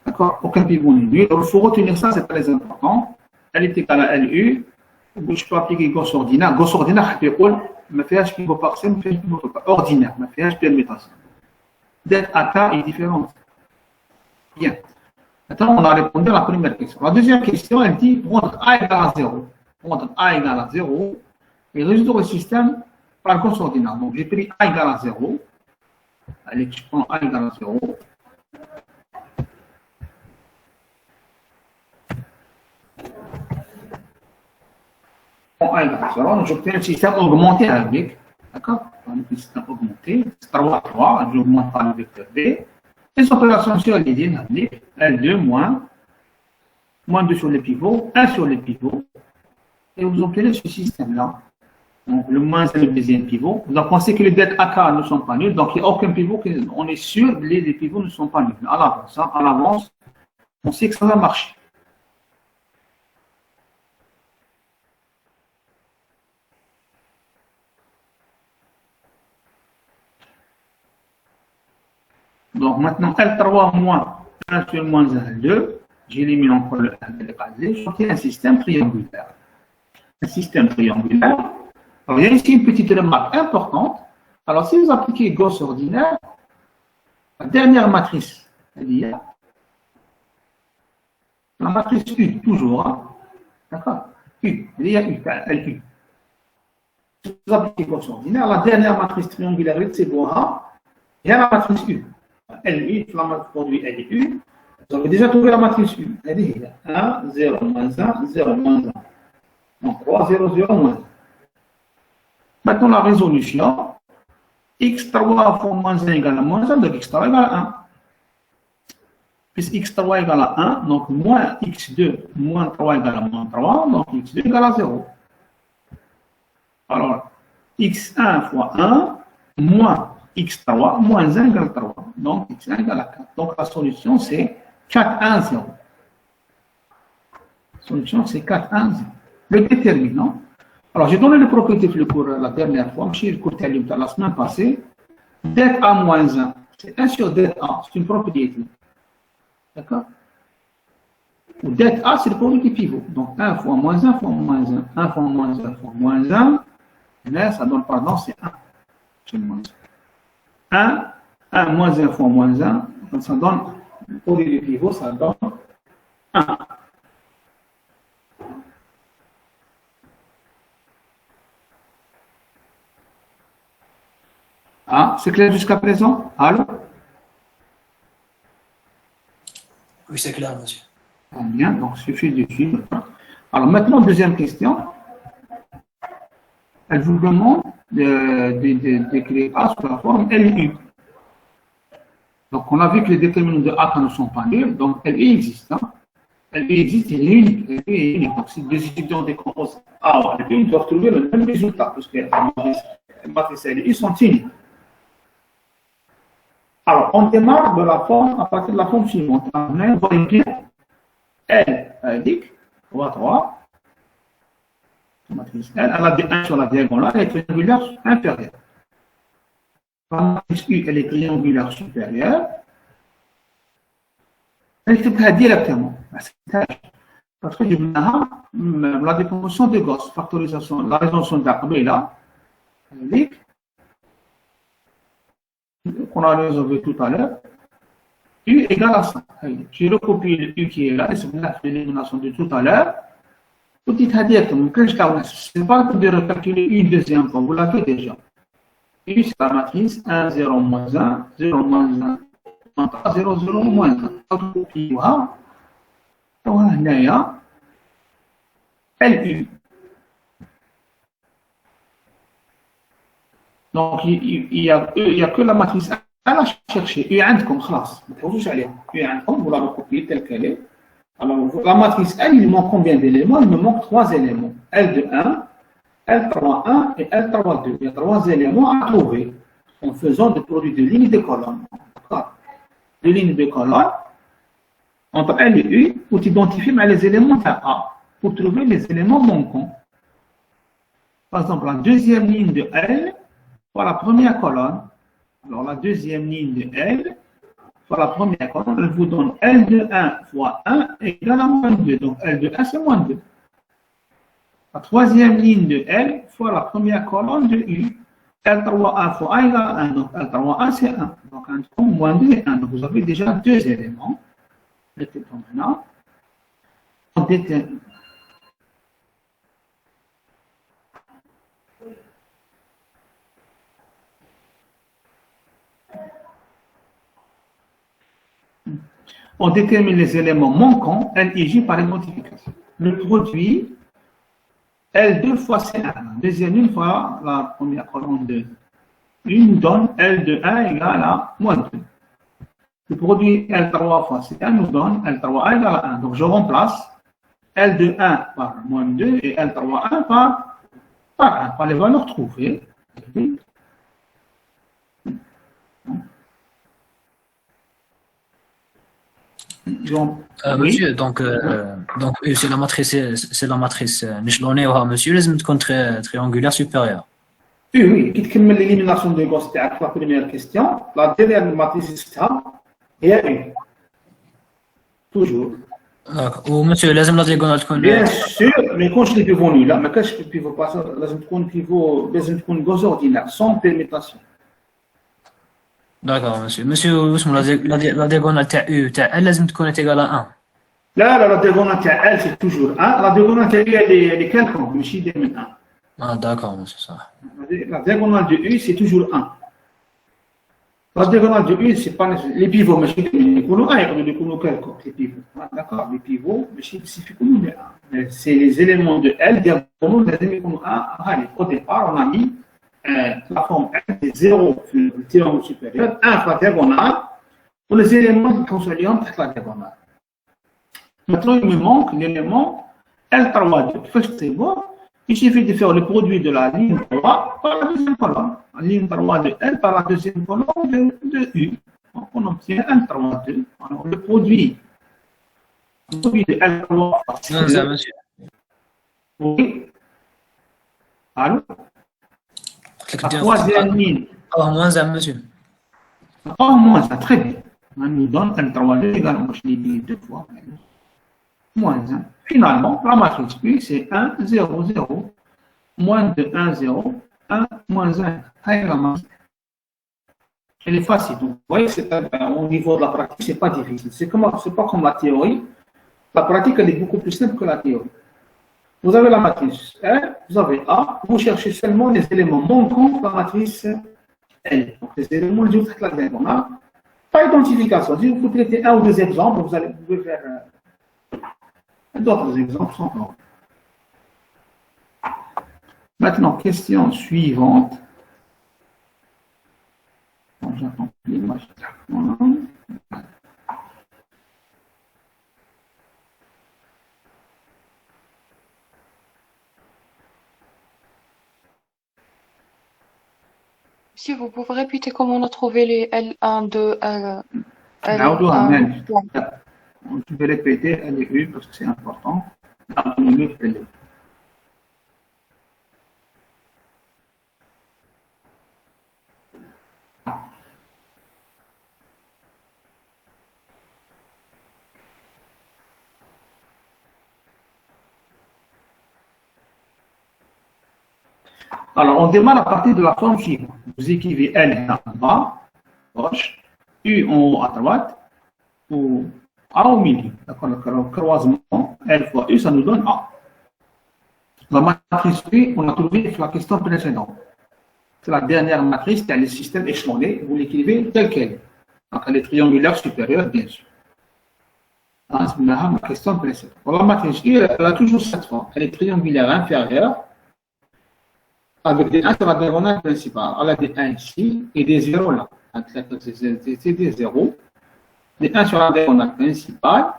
D'accord? Aucun pivot n'est nul. Donc, il faut retenir ça, c'est très important. L est égal à LU. Je peux appliquer Gauss ordinaire. Gauss ordinaire, ما فيهاش pivot partiel, ما فيهاش pivot total. Ordinaire, ما فيهاش permutation. Det AK est différente. Bien. Maintenant, on a répondu à la première question. La deuxième question, elle dit rendre A égale à 0. Rendre A égale à 0 et résoudre le système par Gauss ordinaire. Donc, j'ai pris A égale à 0. Allez, je prends A égale à 0. J'obtiens un système augmenté avec, d'accord? Un système augmenté, 3, 3, j'augmente par le vecteur B. Les opérations sur les lignes, L2 moins 2 sur les pivots, 1 sur les pivots, et vous obtenez ce système-là. Donc le moins c'est le deuxième pivot. Vous pensez que les dettes AK ne sont pas nuls, donc il n'y a aucun pivot, on est sûr que les pivots ne sont pas nuls. À l'avance, hein, à l'avance, on sait que ça va marcher. Donc maintenant, L3 moins 1 sur moins 1, 2, j'élimine encore le 1 de l'écrasé, j'obtiens un système triangulaire. Un système triangulaire. Alors, il y a ici une petite remarque importante. Alors, si vous appliquez Gauss ordinaire, la dernière matrice, c'est-à-dire la matrice U, toujours, hein, d'accord? U, il y a U, LU. Si vous appliquez Gauss ordinaire, la dernière matrice triangulaire, c'est Boha, il y a la matrice U. LU, le produit LU, vous avez déjà trouvé la matrice U. Elle est 1, 0, moins 1, 0, moins 1. Donc 3, 0, 0, moins 1. Maintenant la résolution, x3 fois moins 1 égale à moins 1, donc x3 égale à 1. Puis x3 égale à 1, donc moins x2 moins 3 égale à moins 3, donc x2 égale à 0. Alors, x1 fois 1 moins x3 moins 1 égale 3. Donc, x1 égale à 4. Donc, la solution, c'est 4, 1, 0. La solution, c'est 4, 1, 0. Le déterminant. Alors, j'ai donné les propriétés le cours la dernière fois. J'ai le cours la semaine passée. Det A moins 1. C'est 1 sur det A. C'est une propriété. D'accord? Ou det A, c'est le produit des pivots. Donc, 1 fois moins 1 fois moins 1. 1 fois moins 1 fois moins 1. Et là, ça donne, pardon, c'est 1. C'est moins 1. 1 moins 1 fois moins 1, ça donne, pour les pivots, ça donne 1. Ah, c'est clair jusqu'à présent? Allô? Oui, c'est clair, monsieur. Bien, donc il suffit de suivre. Alors maintenant, deuxième question. Elle vous demande d'écrire A sous la forme LU. Donc, on a vu que les déterminants de A ne sont pas nuls, donc LU existe. Hein. LU existe, il est unique. LU est unique. Donc, si deux étudiants décomposent A ou LU, ils doivent trouver le même résultat, parce que les matrices LU sont uniques. Alors, on démarre de la forme à partir de la forme suivante. On voit bien L indique, on va 3. La matrice L, elle a des 1 sur la diagonale, elle est triangulaire inférieure. La matrice U, elle est triangulaire supérieure. Elle est directement. Parce que la décomposition de Gauss, factorisation, la résolution d'Arbe est là. Qu'on a résolu tout à l'heure. U égale à 100. J'ai recopié le U qui est là, et c'est l'élimination de tout à l'heure. Petite directement, ce n'est pas de recalculer une deuxième fois, vous l'avez déjà. U, c'est la matrice 1, 0, moins 1, 0, moins 1, 0, 0, moins 1. Voilà, LU. Donc, il n'y a que la matrice 1 à chercher. U عندكم خلاص ما تحوسوش عليها. U عندكم, vous la recopiez telle qu'elle est. Alors, la matrice L, il manque combien d'éléments? Il me manque 3 éléments. L de 1, L3, 1 et L3, 2. Il y a 3 éléments à trouver en faisant des produits de lignes et de colonnes. De lignes et de colonnes, entre L et U, pour identifier les éléments de A, pour trouver les éléments manquants. Par exemple, la deuxième ligne de L, pour la première colonne. Alors, la deuxième ligne de L, pour la première colonne, elle vous donne L de 1 fois 1 égale à moins 2. Donc, L de 1, c'est moins 2. La troisième ligne de L fois la première colonne de U. L3, 1 fois 1 égale à 1. Donc, L3, 1, c'est 1. Donc, moins 2 et 1. Donc, vous avez déjà 2 éléments. Maintenant, on détermine. On détermine les éléments manquants, LIJ par identification. Le produit, L2 fois C1. Deuxième une fois la première colonne de 1 nous donne L de 1 égale à moins 2. Le produit L3 fois C1 nous donne L3 égale à 1. Donc je remplace L de 1 par moins 2 et L3 1 par 1, par les valeurs trouvées. monsieur, donc c'est la matrice نشلونيوها monsieur لازم تكون triangulaire supérieure. Oui, qui te l'élimination de Gauss, c'était la première question. La dernière matrice, c'est U. Toujours. ومسيو لازم لا ديغونال تكون Bien sûr, mais quand je l'ai pivots nuls, là, mais quand je peux pivot pas, لازم تكون pivot, لازم تكون Gauss ordinaire, sans permutation. داكور مسيو اسمه لا ديغونال تاع U تاع L لازم تكون égale à 1. La diagonale تاع L, c'est toujours 1. La diagonale تاع U, elle est quelconque, ماشي دائما 1. داكور مسيو صح. La diagonale de U, c'est toujours 1. La diagonale de U, c'est pas les pivots, mais c'est quelconque, les pivots. D'accord, les pivots, mais c'est les éléments de L, diagonale, les éléments 1. Au départ, on a mis la forme L, c'est 0 sur le triangle supérieur, 1 fois la diagonale, pour les éléments qui sont sur la diagonale. Maintenant, il me manque l'élément L3, 2. C'est bon. Il suffit de faire le produit de la ligne 3 par la deuxième colonne. La ligne 3 de L par la deuxième colonne de U. Donc, on obtient L3, 2. Alors, le produit de L3 par monsieur. Oui. Allô? La troisième ligne. moins 1, monsieur. Moins 1, très bien. On nous donne L3, 2 égale, moi je l'ai dit 2 fois. Moins 1. Finalement, la matrice U, c'est 1, 0, 0, moins 2, 1, 0, 1, moins 1. La matrice. Elle est facile. Donc, vous voyez, au niveau de la pratique, ce n'est pas difficile. C'est pas comme la théorie. La pratique, elle est beaucoup plus simple que la théorie. Vous avez la matrice R, vous avez A, vous cherchez seulement les éléments manquants de la matrice L. Donc, les éléments de la diagonale. Pas identification. Si vous traitez un ou deux exemples, vous pouvez faire d'autres exemples sans problème. Maintenant, question suivante. Bon, j'attends l'image. Si vous pouvez répéter comment on a trouvé les L1, 2, L, نعاودوها L1. معليش. Je vais répéter LU parce que c'est important. نعاودو LU. Alors, on démarre à partir de la forme suivante. Vous écrivez L en bas, gauche, U en haut à droite, ou A au milieu. D'accord, le croisement, L fois U, ça nous donne A. La matrice U, on a trouvé sur la question précédente. C'est la dernière matrice, c'est le système échelonné. Vous l'écrivez tel quel. Donc, elle est triangulaire supérieure, bien sûr. C'est la question précédente. Pour la matrice U, elle a toujours cette forme. Elle est triangulaire inférieure, avec des 1 sur la diagonale principale. Elle a des 1 ici et des 0 là. C'est des 0. Des 1 sur la diagonale principale.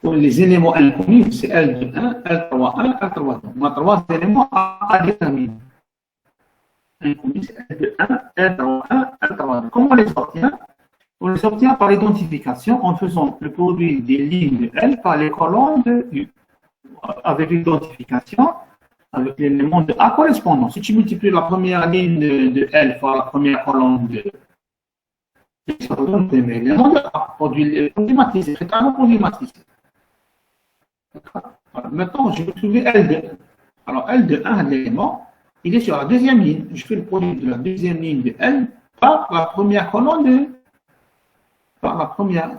Pour les éléments inconnus, c'est L de 1, L3, 1, L3, 2. On a 3 éléments à déterminer. Inconnus, c'est L de 1, L3, 1, L3, 2. Comment on les obtient? On les obtient par l'identification en faisant le produit des lignes de L par les colonnes de U. Avec l'identification, avec l'élément de A correspondant. Si tu multiplies la première ligne de L par la première colonne de ça vous donne l'élément de A, produit matricé, c'est un produit matricé. Alors, maintenant, je vais trouver L de 1. Alors, L de 1, l'élément, il est sur la deuxième ligne. Je fais le produit de la deuxième ligne de L par la première colonne de... Par la première...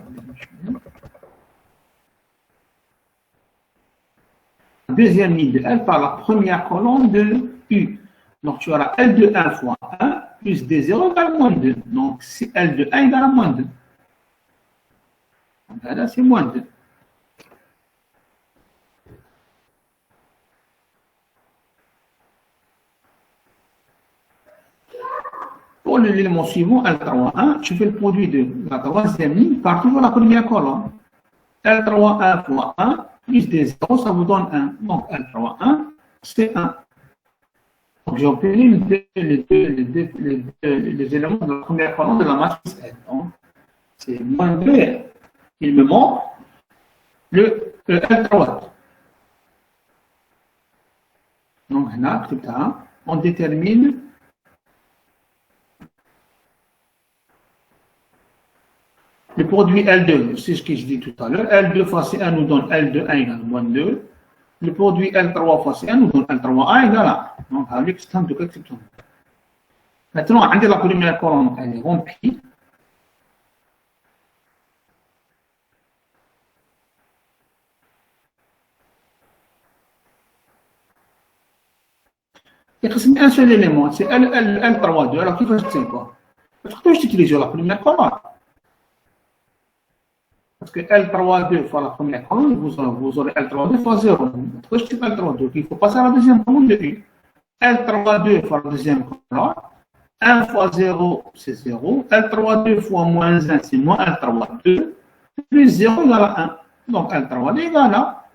Deuxième ligne de L par la première colonne de U. Donc, tu auras L de 1 fois 1 plus D0 égale moins 2. Donc, c'est L de 1 égale à moins 2. Donc, là, c'est moins 2. Pour l'élément suivant, L3, 1, tu fais le produit de la troisième ligne par toujours la première colonne. L3, 1 fois 1 plus des 0, ça vous donne 1. Donc, L3, 1, c'est 1. Donc, j'ai obtenu les éléments de la première colonne de la matrice L. Donc, c'est moins 2. Il me manque le L3. Donc, là, on détermine le produit L2, c'est ce que je dis tout à l'heure. L2 fois C1 nous donne L2 1 égale moins 2. Le produit L3 fois C1 nous donne L3 1 égale 1. Donc, avec ce temps de exception. Maintenant, on a la première colonne, elle est remplie. Il reste un seul élément, c'est L3, 2. Alors, qui va se faire quoi? Parce que je utilise la première colonne. Parce que L3,2 fois la première colonne, vous aurez L3,2 fois 0. Pourquoi je dis L3,2? Il faut passer à la deuxième colonne de U. L3,2 fois la deuxième colonne, 1 fois 0, c'est 0. L3,2 fois moins 1, c'est moins L3,2. Plus 0 égale à 1. Donc L3,2 égale à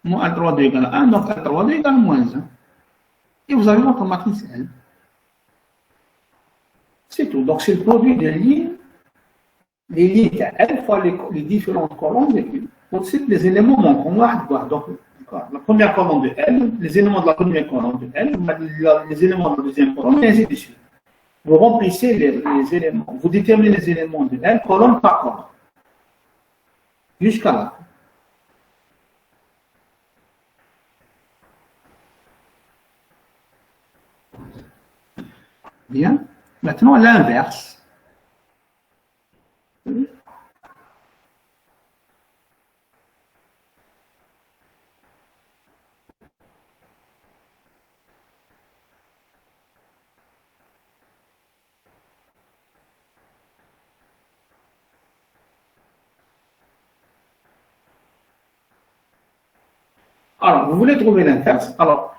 moins L3,2 égale à 1. Donc L3,2 égale à moins 1. Et vous avez votre matrice L. C'est tout. Donc c'est le produit des lignes. Les lignes L fois les différentes colonnes de U. Ensuite, les éléments manquants. Donc, la première colonne de L, les éléments de la première colonne de L, les éléments de la deuxième colonne, et ainsi de suite. Vous remplissez les éléments, vous déterminez les éléments de L, colonne par colonne. Jusqu'à là. Bien. Maintenant, l'inverse. Alors, vous voulez trouver l'inverse. Alors,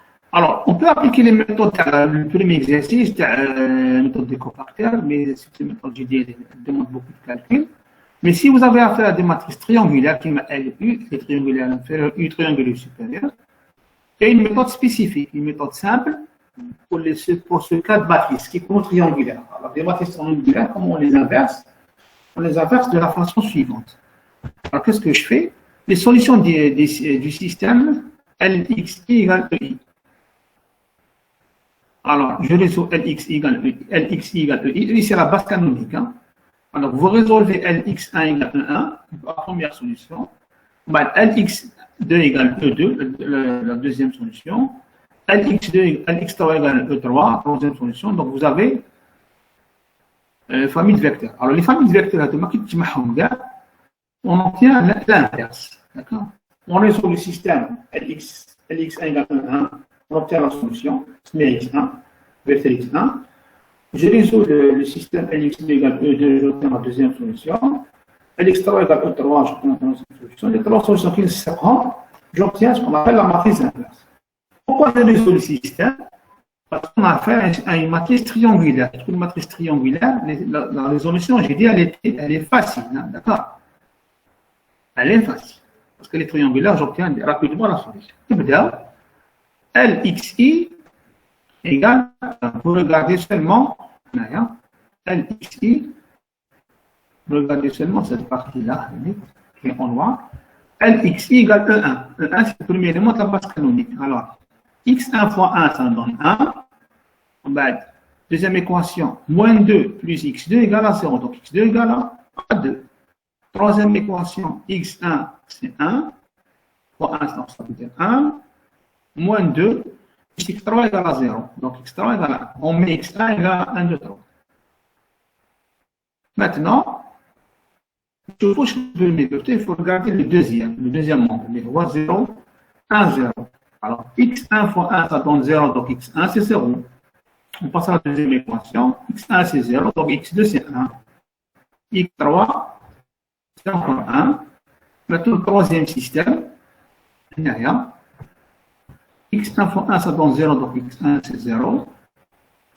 on peut appliquer les méthodes, le premier exercice, la méthode des cofacteurs, mais cette méthode, je dis, elle demande beaucoup de calcul. Mais si vous avez affaire à des matrices triangulaires, qui LU, les triangulaires inférieurs, U triangulaire supérieur, Il y a une méthode spécifique, une méthode simple pour ce cas de matrice qui est triangulaire. Alors, des matrices triangulaires, comment on les inverse? On les inverse de la façon suivante. Alors, qu'est-ce que je fais? Les solutions du système Lxi égale EI. Alors, je résous Lxi égale EI. EI, c'est la base canonique. Hein. Alors, vous résolvez Lx1 égale E1, la première solution. Lx2 égale E2, la deuxième solution. Lx3 égale E3, troisième solution. Donc, vous avez famille de vecteurs. Alors, les familles de vecteurs, on obtient l'inverse. D'accord? On résout le système Lx1 égale E1, on obtient la solution, x1, vecteur x1. Je résous le système Lx2 égale E2, j'obtiens la deuxième solution. Lx3 égale E3, j'obtiens la troisième solution. Les trois solutions qui se séparent, j'obtiens ce qu'on appelle la matrice inverse. Pourquoi je résous le système? Parce qu'on a affaire à une matrice triangulaire. Une matrice triangulaire, la résolution, j'ai dit, elle est facile. Hein, d'accord? Elle est facile. Parce que les triangulaires, j'obtiens rapidement la solution. Lxi égale, vous regardez seulement, Lxi, regardez seulement cette partie-là, qui est en noir. Lxi égale E1. E1, c'est le premier élément de la base canonique. Alors, x1 fois 1, ça donne 1. Deuxième équation, moins 2 plus x2 égale à 0. Donc, x2 égale à 2. Troisième équation, x1, c'est 1. Fois 1, ça veut dire 1. Moins 2, x3 égale à 0. Donc, x3 égale à 1. On met x1 égale à 1, 2, 3. Maintenant, il faut regarder le deuxième nombre. Les voies 0, 1, 0. Alors, x1 fois 1, ça donne 0, donc x1, c'est 0. On passe à la deuxième équation. x1, c'est 0, donc x2, c'est 1. x3, c'est encore 1. Maintenant, le troisième système, il n'y a rien. x1 fois 1, ça donne 0, donc x1, c'est 0.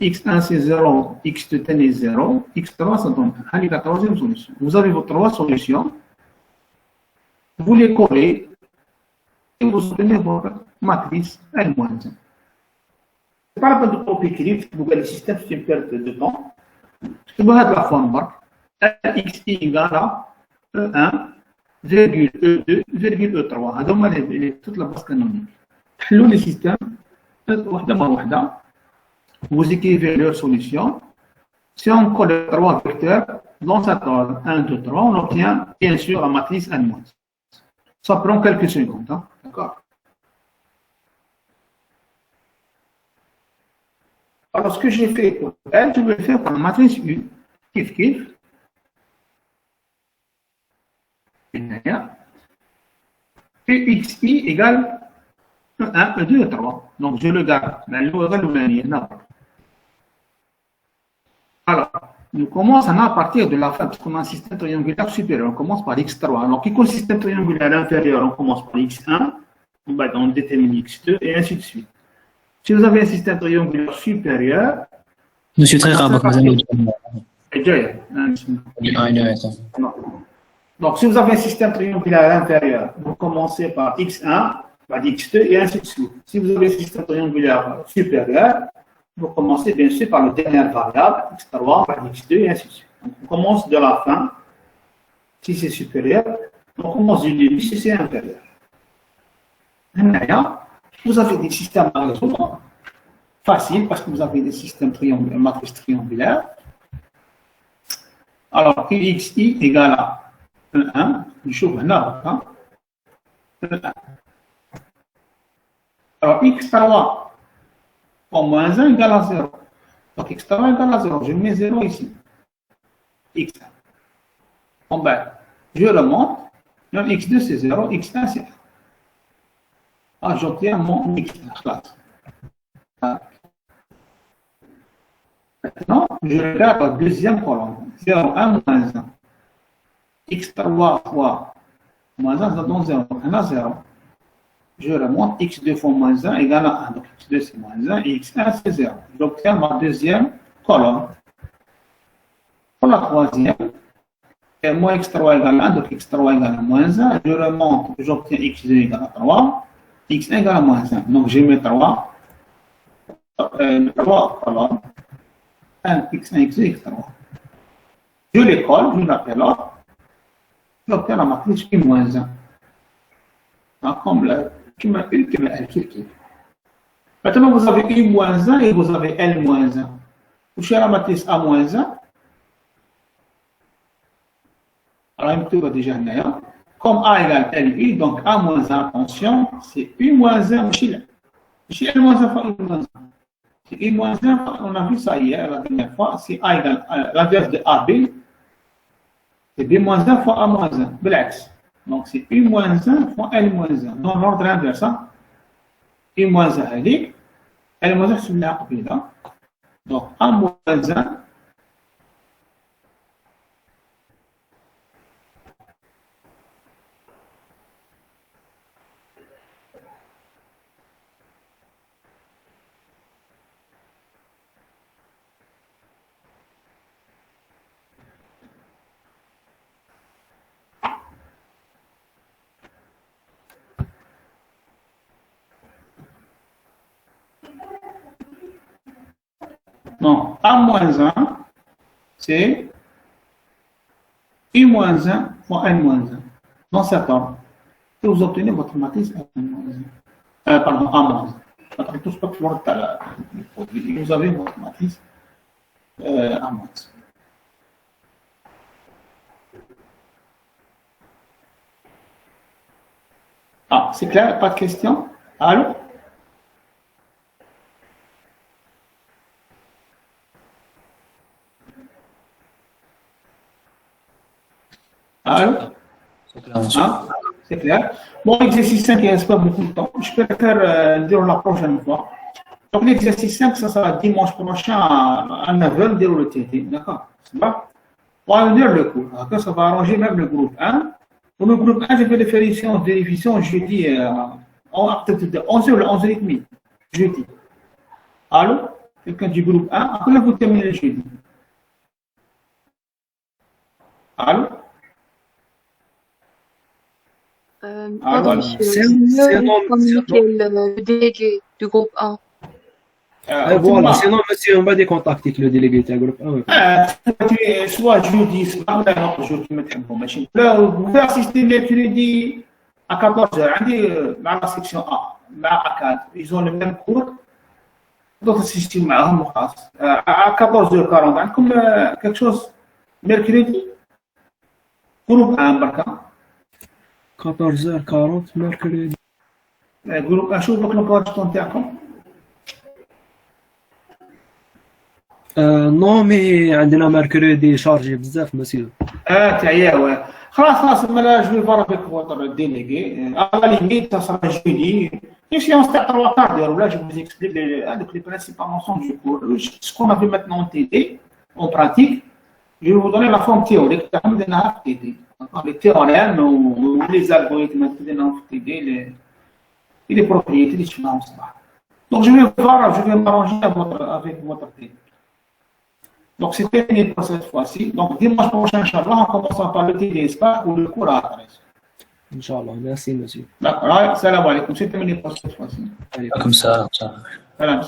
x1, c'est 0, x2 est 0. x3, ça donne 1. Allez, la troisième solution. Vous avez vos trois solutions. Vous les collez et vous obtenez votre matrice L-1. Ce n'est pas la peine de copier écrire, vous voyez le système, c'est une perte de temps. Vous avez la forme Lxi égale à E1, virgule E2, virgule E3. C'est toute la base canonique. Le système, vous écrivez leur solution. Si on colle 3 vecteurs dans cet ordre 1, 2, 3, on obtient bien sûr la matrice N-. Ça prend quelques secondes. Hein? D'accord? Alors, ce que j'ai fait pour elle, je vais le faire pour la matrice U. Kif, kif. Uxi égale 1, 2, 3. Donc, je le garde. Alors, nous commençons à partir de la fin, parce qu'on a un système triangulaire supérieur. On commence par x3. Alors, qui compte système triangulaire inférieur, on commence par x1, on détermine x2, et ainsi de suite. Si vous avez un système triangulaire supérieur, Monsieur très rare, donc, si vous avez un système triangulaire inférieur, vous commencez par x1, par x2, et ainsi de suite. Si vous avez un système triangulaire supérieur, vous commencez bien sûr par la dernière variable, x3, par x2, et ainsi de suite. Donc, on commence de la fin, si c'est supérieur, on commence du début si c'est inférieur. Vous avez des systèmes à résoudre, faciles, parce que vous avez des systèmes matrices triangulaires. Alors, Uxi égale à 1, je trouve là, 1. Alors, x3 en moins 1 égale à 0. Donc, x3 égale à 0. Je mets 0 ici. x1. En bas, je remonte. Donc, x2 c'est 0, x1 c'est 1. Ah, j'obtiens mon x1. Maintenant, je regarde la deuxième colonne. 0, 1, moins 1. x3 fois moins 1, ça donne 0. 1 à 0. Je remonte, x2 fois moins 1 égale à 1. Donc, x2 c'est moins 1 et x1 c'est 0. J'obtiens ma deuxième colonne. Pour la troisième, et moins x3 égale à 1, donc x3 égale à moins 1. Je remonte, j'obtiens x2 égale à 3. x1 égale à moins 1. Donc, je mets 3. 3 colonnes. 1, x1, x2, x3. Je les colle, je l'appelle là. J'obtiens la matrice I-1. Comme une qui m'a L. Maintenant, vous avez I-1 et vous avez L-1. Vous cherchez la matrice A-1. Alors, il me déjà là. Comme A égale LI, donc A-1, attention, c'est U-1, chez L-1 fois U-1. C'est I-1, on a vu ça hier, la dernière fois, c'est A égale l'inverse de AB, c'est B-1 fois A-1, l'axe. Donc c'est U-1 fois L-1, dans l'ordre inverse. U-1 هذيك, L-1 سميها قبيلة. Donc A-1, non, A-1, c'est I-1 fois N-1. Dans cet ordre, et vous obtenez votre matrice N-1. Pardon, A-1. Vous avez votre matrice A-1. Ah, c'est clair? Pas de questions? Allô? Allô? Ah, c'est clair. Bon, l'exercice 5, il ne reste pas beaucoup de temps. Je peux le faire dire la prochaine fois. Donc, l'exercice 5, ça sera dimanche prochain à 9h, dire le TT. D'accord? C'est bon? On va dire le cours. D'accord? Ça va arranger même le groupe 1. Pour le groupe 1, je vais le faire ici en vérification jeudi, peut-être 11h, 11h30. Jeudi. Allô? Quelqu'un du groupe 1. Après, vous terminez le jeudi. Allô? Pardon, monsieur. C'est communiquer le délégué du groupe 1. Voilà, sinon, monsieur, on va décontacter le délégué du groupe 1. Soit jeudi, soit un autre jour qui me machine. Là, vous pouvez assister mercredi à 14h. Dans la section A, à 4. Ils ont le même cours. D'autres systèmes à 14h40. Comme quelque chose mercredi. Groupe 1, Barca. 14h40 mercredi. Groupe 1, شوف لك البلاج تاعكم. Non, mais عندنا mercredi chargé بزاف monsieur. تعيا خلاص مالا جو فوا افيك فوتر ديليغي على ليميت ça sera jeudi. Les séances تاع 3 quarts d'heure là je vous explique les principaux notions du cours. Ce qu'on a vu maintenant en TD en pratique, je vais vous donner la forme théorique تاعهم درناها في TD. Les théorèmes ou les algorithmes que nous avons TD et les propriétés des finances. Donc je vais m'arranger avec votre TD. Donc, c'est terminé pour cette fois-ci. Donc, dimanche prochain, Inch'Allah, on commencera par le TDSPA ou le cours à adresse. Inch'Allah, merci monsieur. D'accord, salam alaikum. C'est terminé pour cette fois-ci. Comme ça. Salam.